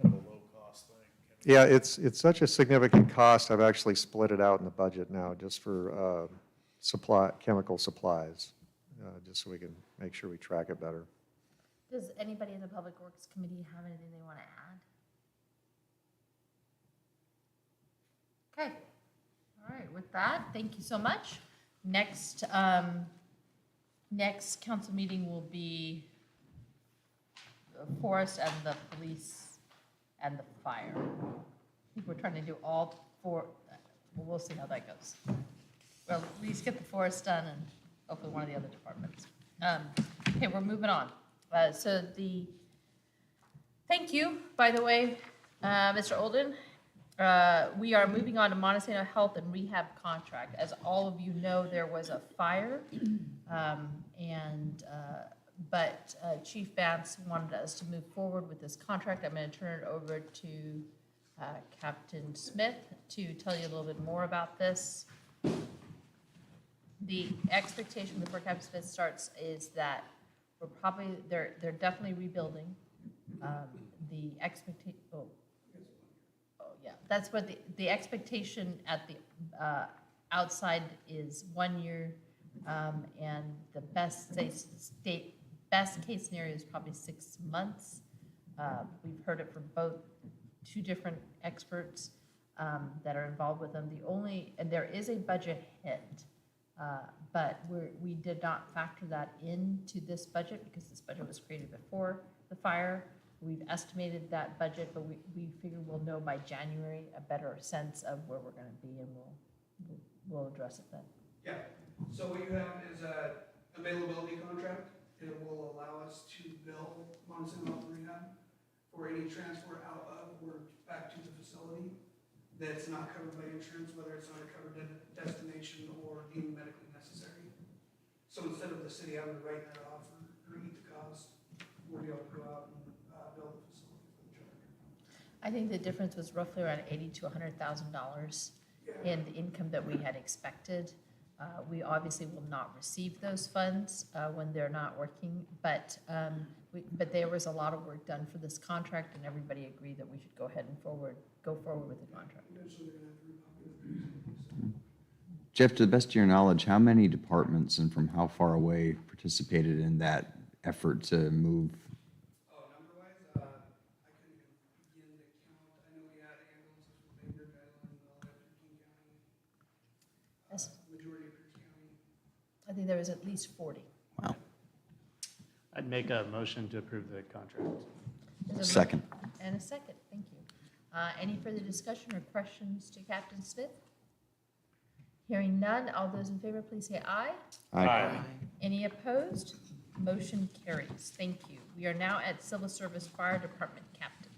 kind of a low cost thing. Yeah, it's such a significant cost. I've actually split it out in the budget now just for chemical supplies, just so we can make sure we track it better. Does anybody in the Public Works Committee have anything they want to add? Okay. All right, with that, thank you so much. Next council meeting will be the forest and the police and the fire. I think we're trying to do all 4. Well, we'll see how that goes. Well, at least get the forest done and hopefully one of the other departments. Okay, we're moving on. Thank you, by the way, Mr. Olden. We are moving on to Montesano Health and Rehab contract. As all of you know, there was a fire, but Chief Vance wanted us to move forward with this contract. I'm going to turn it over to Captain Smith to tell you a little bit more about this. The expectation before Captain Smith starts is that we're probably, they're definitely rebuilding. The expectation, yeah, that's what the expectation at the outside is 1 year, and the best case scenario is probably 6 months. We've heard it from both 2 different experts that are involved with them. And there is a budget hit, but we did not factor that into this budget because this budget was created before the fire. We've estimated that budget, but we figure we'll know by January a better sense of where we're going to be, and we'll address it then. Yeah, so what you have is a availability contract. It will allow us to bill Montesano Health and Rehab for any transport out of or back to the facility that's not covered by insurance, whether it's not a covered destination or deemed medically necessary. So instead of the city having to write that off or eat the cost, we'll be able to go out and build the facility for the charge. I think the difference was roughly around $80,000 to $100,000 in the income that we had expected. We obviously will not receive those funds when they're not working, but there was a lot of work done for this contract, and everybody agreed that we should go ahead and go forward with the contract. Jeff, to the best of your knowledge, how many departments and from how far away participated in that effort to move? Oh, number-wise, I couldn't even begin to count. I know we had ambulances with Baker, Guideline, all that through King County. Yes. Majority of Pierce County. believe there was at least 40. I'd make a motion to approve the contract. There's a mo- Second. And a second, thank you. Any further discussion or questions to Captain Smith? Hearing none, all those in favor, please say aye. Aye. Any opposed? Motion carries. Thank you. We are now at Civil Service Fire Department Captain.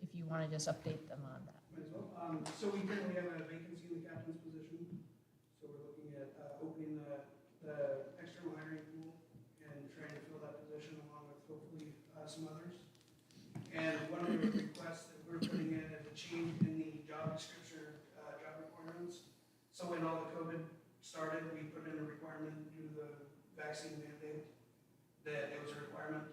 If you want to just update them on that. Might as well. So we currently have a vacancy in the captain's position. So we're looking at opening the external hiring pool and trying to fill that position along with hopefully some others. And one of the requests that we're putting in is a change in the job description, job requirements. So when all the COVID started, we put in a requirement due to the vaccine mandate that it was a requirement.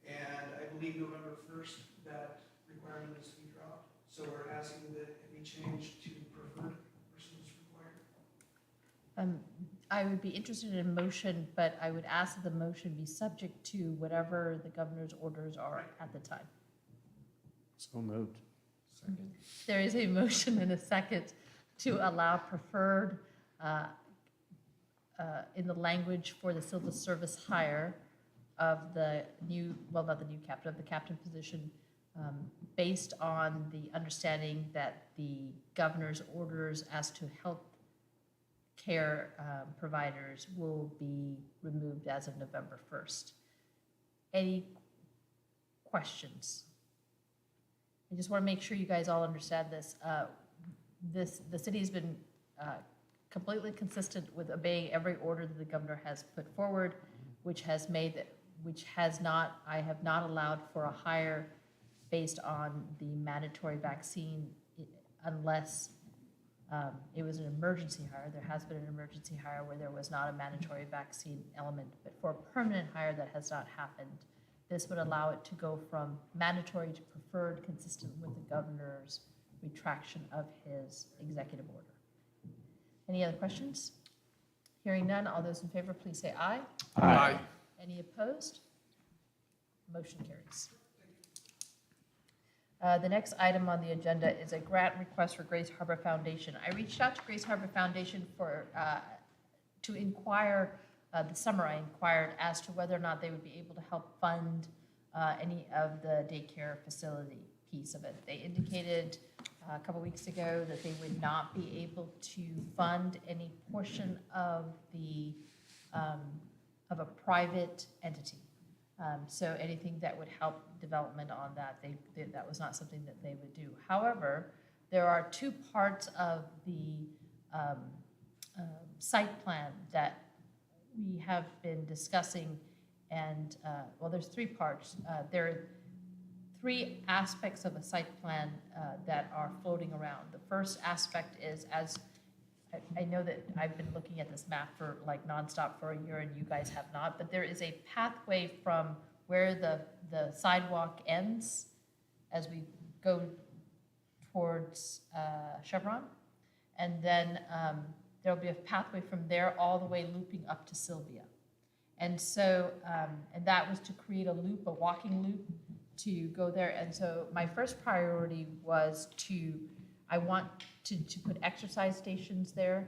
And I believe November 1st, that requirement is to be dropped. So we're asking that it be changed to preferred versus required. I would be interested in a motion, but I would ask that the motion be subject to whatever the governor's orders are at the time. So moved. There is a motion and a second to allow preferred in the language for the civil service hire of the new, well, not the new captain, of the captain position, based on the understanding that the governor's orders as to health care providers will be removed as of November 1st. Any questions? I just want to make sure you guys all understand this. The city has been completely consistent with obeying every order that the governor has put forward, which has not, I have not allowed for a hire based on the mandatory vaccine unless it was an emergency hire. There has been an emergency hire where there was not a mandatory vaccine element, but for a permanent hire that has not happened. This would allow it to go from mandatory to preferred, consistent with the governor's retraction of his executive order. Any other questions? Hearing none, all those in favor, please say aye. Aye. Any opposed? Motion carries. The next item on the agenda is a grant request for Grace Harbor Foundation. I reached out to Grace Harbor Foundation to inquire, this summer I inquired as to whether or not they would be able to help fund any of the daycare facility piece of it. They indicated a couple weeks ago that they would not be able to fund any portion of the of a private entity. So anything that would help development on that, that was not something that they would do. However, there are two parts of the site plan that we have been discussing, and well, there's three parts. There are three aspects of a site plan that are floating around. The first aspect is, as I know that I've been looking at this map for like nonstop for a year and you guys have not, but there is a pathway from where the sidewalk ends as we go towards Chevron. And then there'll be a pathway from there all the way looping up to Sylvia. And so, and that was to create a loop, a walking loop to go there. And so my first priority was I want to put exercise stations there.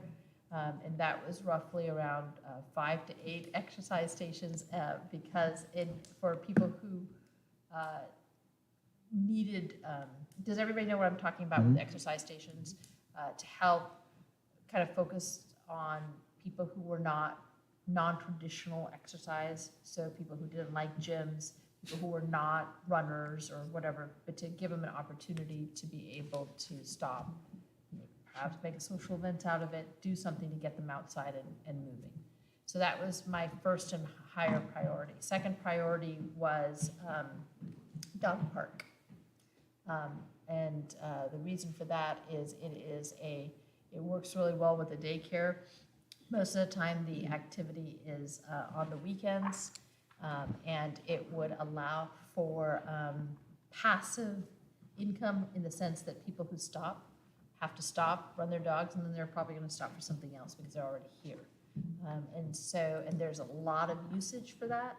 And that was roughly around 5 to 8 exercise stations because for people who needed, does everybody know what I'm talking about with the exercise stations? To help kind of focus on people who were not non-traditional exercise, so people who didn't like gyms, people who were not runners or whatever, but to give them an opportunity to be able to stop, perhaps make a social event out of it, do something to get them outside and moving. So that was my first and higher priority. Second priority was dog park. And the reason for that is it works really well with the daycare. Most of the time the activity is on the weekends, and it would allow for passive income in the sense that people who have to stop, run their dogs, and then they're probably going to stop for something else because they're already here. And there's a lot of usage for that,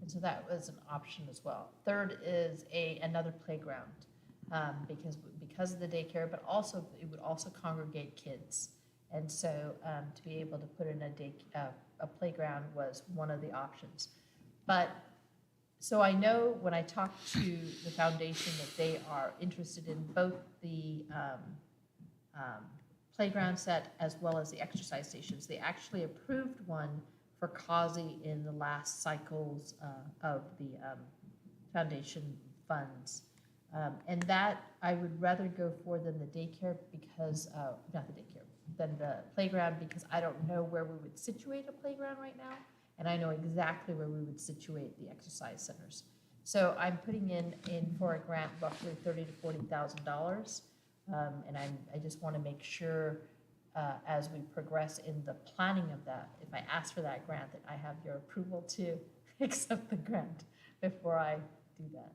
and so that was an option as well. Third is another playground because of the daycare, but also it would also congregate kids. And so to be able to put in a playground was one of the options. But, so I know when I talked to the foundation that they are interested in both the playground set as well as the exercise stations. They actually approved one for Causey in the last cycles of the foundation funds. And that I would rather go for than the daycare because, not the daycare, than the playground because I don't know where we would situate a playground right now. And I know exactly where we would situate the exercise centers. So I'm putting in for a grant roughly $30,000 to $40,000. And I just want to make sure as we progress in the planning of that, if I ask for that grant, that I have your approval to accept the grant before I do that.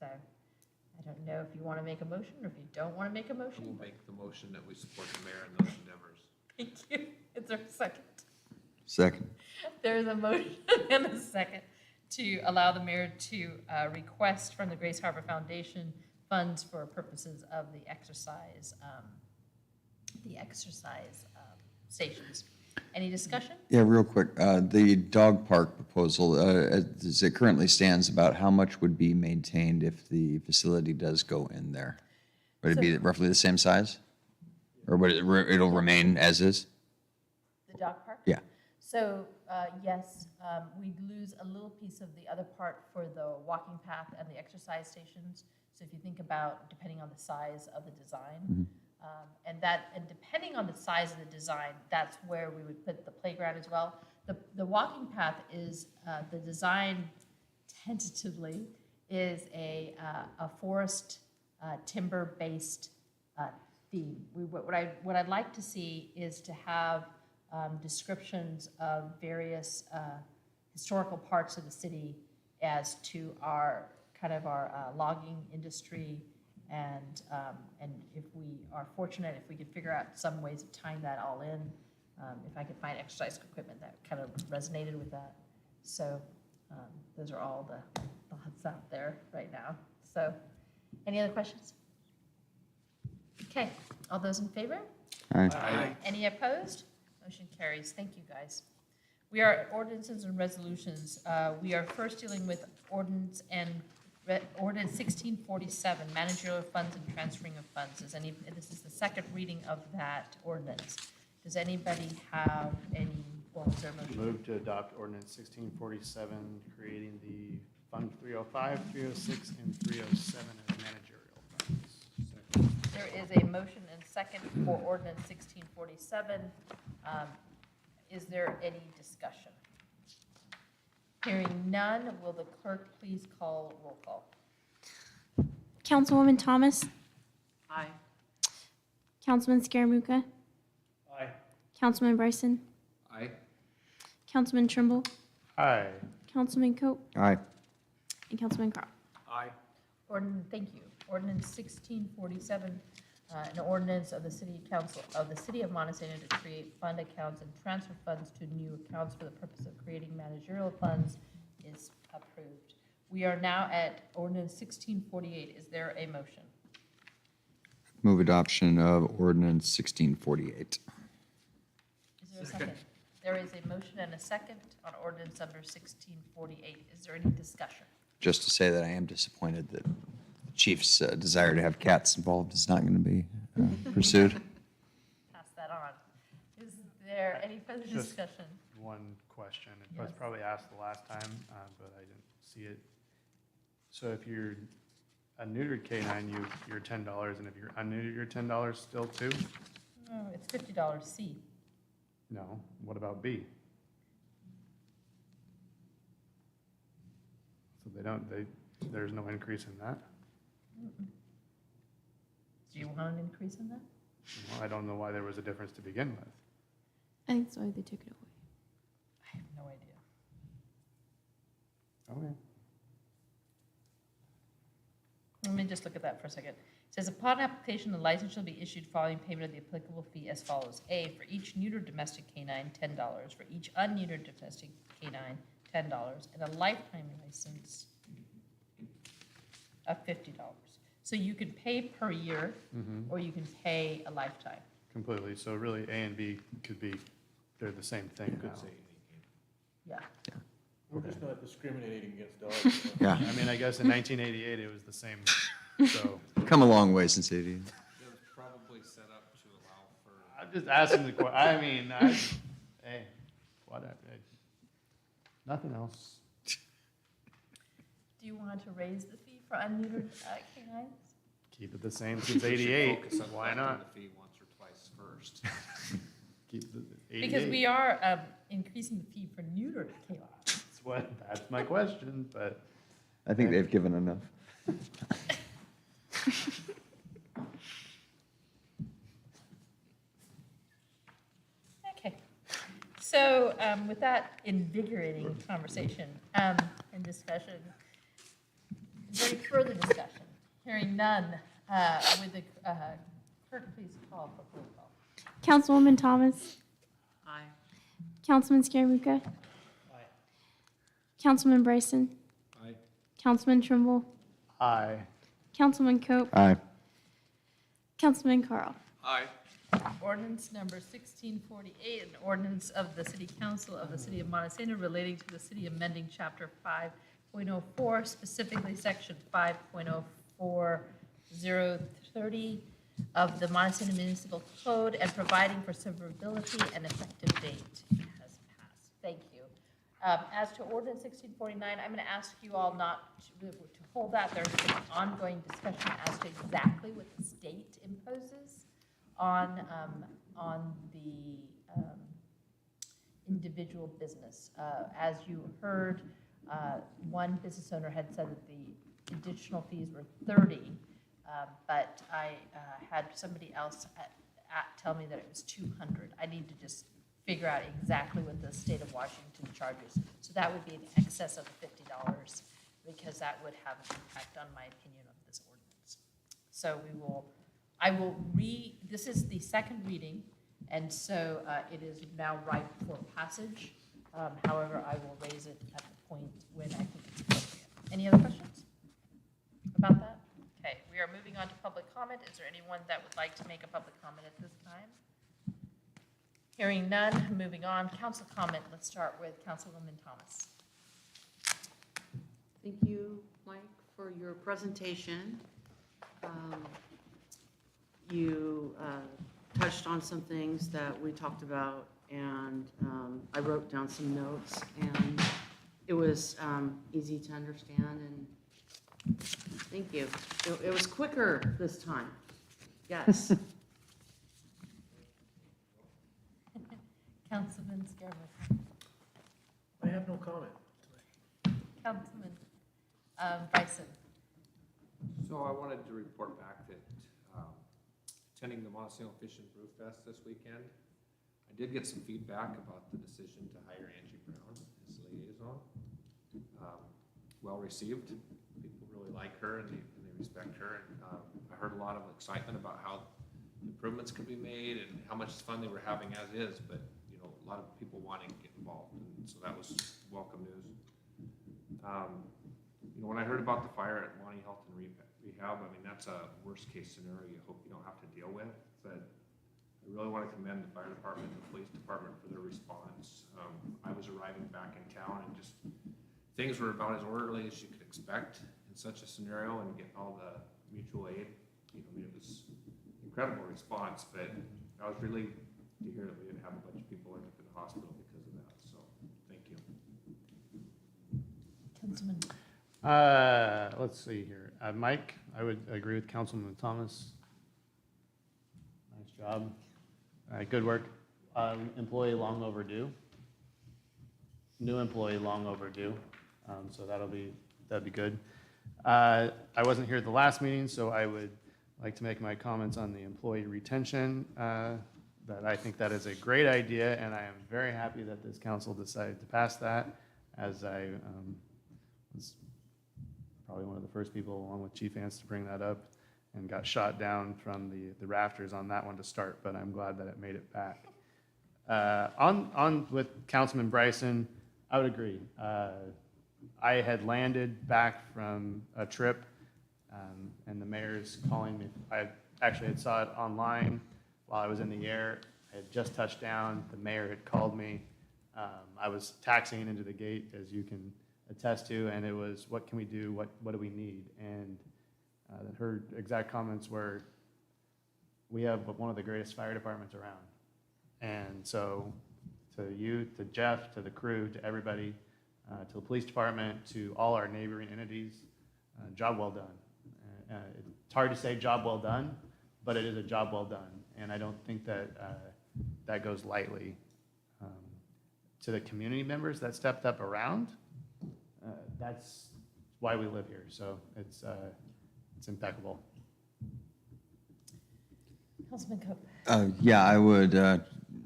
So I don't know if you want to make a motion or if you don't want to make a motion. We'll make the motion that we support the mayor in those endeavors. Thank you. Is there a second? Second. There is a motion and a second to allow the mayor to request from the Grace Harbor Foundation funds for purposes of the exercise stations. Any discussion? Yeah, real quick, the dog park proposal, as it currently stands, about how much would be maintained if the facility does go in there? Would it be roughly the same size? Or would it'll remain as is? The dog park? Yeah. So, yes, we'd lose a little piece of the other part for the walking path and the exercise stations. So if you think about, depending on the size of the design, and depending on the size of the design, that's where we would put the playground as well. The walking path is, the design tentatively is a forest timber-based theme. What I'd like to see is to have descriptions of various historical parts of the city as to our logging industry, and if we are fortunate, if we could figure out some ways of tying that all in, if I could find exercise equipment that kind of resonated with that. So those are all the thoughts out there right now. So any other questions? Okay, all those in favor? Aye. Any opposed? Motion carries. Thank you, guys. We are at ordinances and resolutions. We are first dealing with ordinance 1647, managerial funds and transferring of funds. This is the second reading of that ordinance. Does anybody have any, is there a motion? Move to adopt ordinance 1647, creating the Fund 305, 306, and 307 as managerial funds. There is a motion and second for ordinance 1647. Is there any discussion? Hearing none, will the clerk please call roll call? Councilwoman Thomas, Aye. Councilman Scaramuka, Aye. Councilman Bryson, Aye. Councilman Trimble, Aye. Councilman Cope, Aye. and Councilman Crop. Aye. Thank you. Ordinance 1647, an ordinance of the City Council of the City of Montesano to create fund accounts and transfer funds to new accounts for the purpose of creating managerial funds is approved. We are now at ordinance 1648. Is there a motion? Move adoption of ordinance 1648. Is there a second? There is a motion and a second on ordinance number 1648. Is there any discussion? Just to say that I am disappointed that the chief's desire to have cats involved is not going to be pursued. Pass that on. Is there any further Just discussion? one question. It was Yes. probably asked the last time, but I didn't see it. So if you're a neutered canine, you're $10, and if you're unneutered, you're $10 still too? No, it's $50 C. No. What about B? So there's no increase in that? Do you want an increase in that? Well, I don't know why there was a difference to begin with. I think that's why they took it away. I have no idea. Okay. Let me just look at that for a second. It says, upon application, the license shall be issued following payment of the applicable fee as follows. A, for each neutered domestic canine, $10. For each unneutered domestic canine, $10. And a lifetime license of $50. So you can pay per year, or you can pay a lifetime. completely. So really, A and B could be, they're the same thing now. Could say any game. Yeah. We're just not discriminating against dogs. you know. Yeah, I mean, I guess in 1988, it was the same, so. come a long way since 80. It was probably set up to allow for. I'm just asking the question. I mean, hey, whatever. Nothing else. Do you want to raise the fee for unneutered canines? Keep it the same since We should 88. focus on Why collecting not? the fee once or twice first. Keep the 88. Because we are increasing the fee for neutered canines. That's my question, but I think they've given enough. Okay. So with that invigorating conversation and discussion, is there any further discussion? Hearing none, with the clerk, please call for roll call. Councilwoman Thomas. Aye. Councilman Scaramuka. Councilman Bryson. Aye. Councilman Trimble. aye. Councilman Cope. Aye. Councilman Carl. Aye. Ordinance number 1648, an ordinance of the City Council of the City of Montesano relating to the city amending Chapter 5.04, specifically Section 5.04030 of the Montesano Municipal Code and providing for severability and effective date. It has passed. Thank you. As to ordinance 1649, I'm going to ask you all not to hold that. There's been ongoing discussion as to exactly what the state imposes on the individual business. As you heard, one business owner had said that the additional fees were 30, but I had somebody else tell me that it was 200. I need to just figure out exactly what the state of Washington charges. So that would be in excess of the $50, because that would have an impact on my opinion of this ordinance. So this is the second reading, and so it is now ripe for passage. However, I will raise it at the point when I think it's appropriate. Any other questions about that? Okay, we are moving on to public comment. Is there anyone that would like to make a public comment at this time? Hearing none, moving on. Council comment. Let's start with Councilwoman Thomas. Thank you, Mike, for your presentation. You touched on some things that we talked about, and I wrote down some notes, and it was easy to understand, and thank you. It was quicker this time. Yes. Councilman Scaramucci. I have no comment. Councilman Bryson. So I wanted to report back that attending the Montesano Fish and Brew Fest this weekend, I did get some feedback about the decision to hire Angie Brown as liaison. Well received. People really like her and they respect her. And I heard a lot of excitement about how improvements could be made and how much fun they were having as is, but you know, a lot of people wanting to get involved, and so that was welcome news. You know, when I heard about the fire at Monty Health and Rehab, I mean, that's a worst case scenario you hope you don't have to deal with, but I really want to commend the fire department and the police department for their response. I was arriving back in town and just, things were about as orderly as you could expect in such a scenario, and getting all the mutual aid, you know, I mean, it was incredible response, but I was relieved to hear that we didn't have a bunch of people end up in the hospital because of that, so thank you. Councilman. Let's see here. Mike, I would agree with Councilman Thomas. Nice job. Good work. Employee long overdue. New employee long overdue. So that'd be good. I wasn't here at the last meeting, so I would like to make my comments on the employee retention. That I think that is a great idea, and I am very happy that this council decided to pass that, as I was probably one of the first people, along with Chief Ants, to bring that up, and got shot down from the rafters on that one to start, but I'm glad that it made it back. On with Councilman Bryson, I would agree. I had landed back from a trip, and the mayor's calling me. I actually had saw it online. while I was in the air. I had just touched down. The mayor had called me. I was taxiing into the gate, as you can attest to, and it was, what can we do? What do we need? And her exact comments were, we have one of the greatest fire departments around. And so to you, to Jeff, to the crew, to everybody, to the police department, to all our neighboring entities, job well done. It's hard to say job well done, but it is a job well done. And I don't think that that goes lightly. To the community members that stepped up around, that's why we live here. So it's impeccable. Councilman Cope. Yeah, I would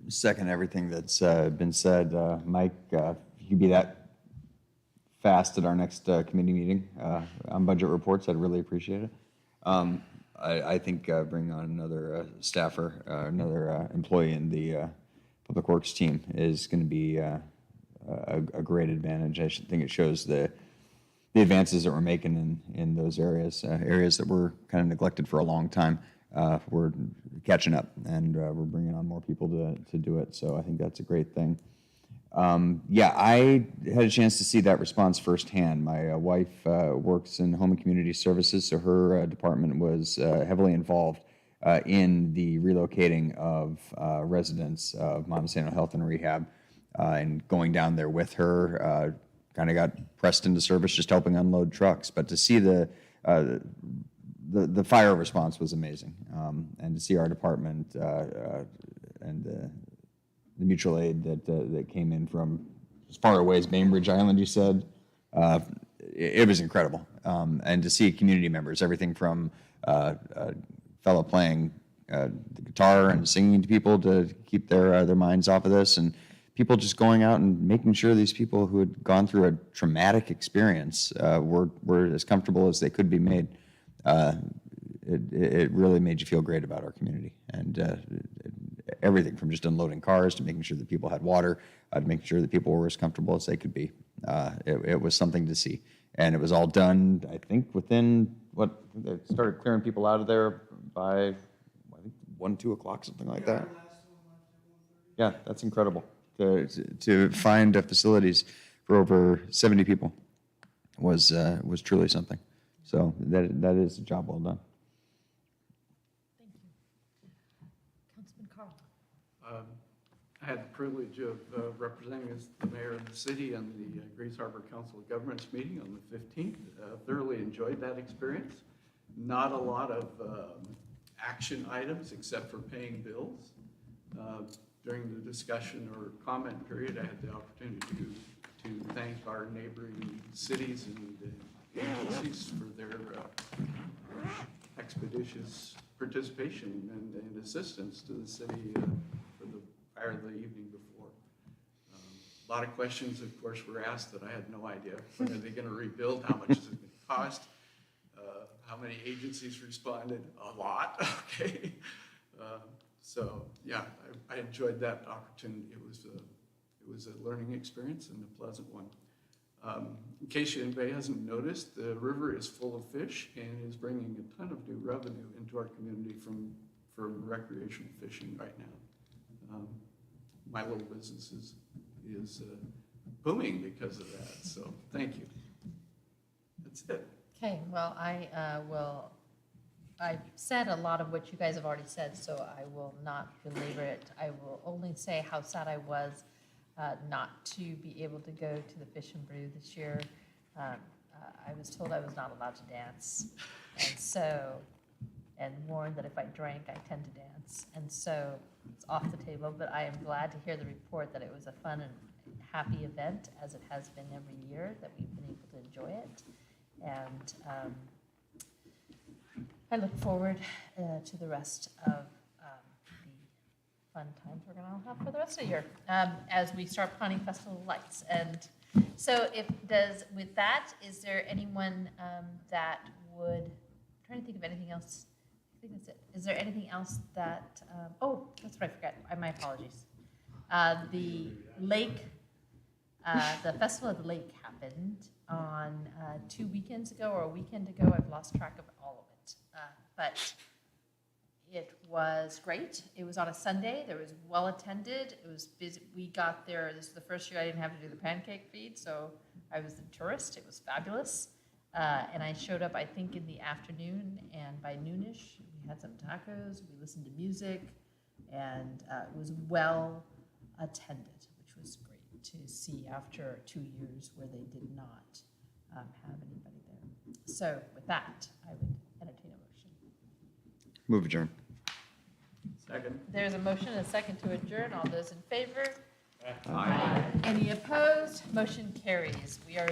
second everything that's been said. Mike, if you could be that fast at our next committee meeting on budget reports, I'd really appreciate it. I think bringing on another staffer, another employee in the Public Works team is going to be a great advantage. I think it shows the advances that we're making in those areas, areas that were kind of neglected for a long time. We're catching up, and we're bringing on more people to do it. So I think that's a great thing. Yeah, I had a chance to see that response firsthand. My wife works in home and community services, so her department was heavily involved in the relocating of residents of Montesano Health and Rehab, and going down there with her, kind of got pressed into service just helping unload trucks. But to see the fire response was amazing, and to see our department and the mutual aid that came in from as far away as Bainbridge Island, you said, it was incredible. And to see community members, everything from fellow playing the guitar and singing to people to keep their minds off of this, and people just going out and making sure these people who had gone through a traumatic experience were as comfortable as they could be made. It really made you feel great about our community, and everything from just unloading cars to making sure that people had water, to making sure that people were as comfortable as they could be. It was something to see, and it was all done, I think, within they started clearing people out of there by, I think, 1, 2 o'clock, something like that. Yeah, that's incredible. To find facilities for over 70 people was truly something. So that is a job well done. Thank you. Councilman Carl. I had the privilege of representing as the mayor of the city on the Grace Harbor Council of Governments meeting on the 15th. Thoroughly enjoyed that experience. Not a lot of action items except for paying bills. During the discussion or comment period, I had the opportunity to thank our neighboring cities and agencies for their expeditious participation and assistance to the city for the fire the evening before. A lot of questions, of course, were asked that I had no idea. When are they going to rebuild? How much is it going to cost? How many agencies responded? A lot. Okay. So yeah, I enjoyed that opportunity. It was a learning experience and a pleasant one. In case anybody hasn't noticed, the river is full of fish and is bringing a ton of new revenue into our community from recreational fishing right now. My little business is booming because of that. So thank you. That's it. Okay, well, I've said a lot of what you guys have already said, so I will not belabor it. I will only say how sad I was not to be able to go to the Fish and Brew this year. I was told I was not allowed to dance, and warned that if I drank, I tend to dance. And so it's off the table, but I am glad to hear the report that it was a fun and happy event, as it has been every year, that we've been able to enjoy it. And I look forward to the rest of the fun times we're going to have for the rest of the year as we start planning Festival of Lights. And so with that, is there anyone that would, I'm trying to think of anything else. I think that's it. Is there anything else that, oh, that's what I forgot. My apologies. The lake, the Festival of the Lake happened on 2 weekends ago or a weekend ago. I've lost track of all of it. But it was great. It was on a Sunday. There was well attended. It was busy. We got there. This is the first year I didn't have to do the pancake feed, so I was the tourist. It was fabulous. And I showed up, I think, in the afternoon, and by noonish, we had some tacos. We listened to music, and it was well attended, which was great to see after 2 years where they did not have anybody there. So with that, I would entertain a motion. Move adjourn. Second. There's a motion and a second to adjourn. All those in favor? Aye. Any opposed? Motion carries. We are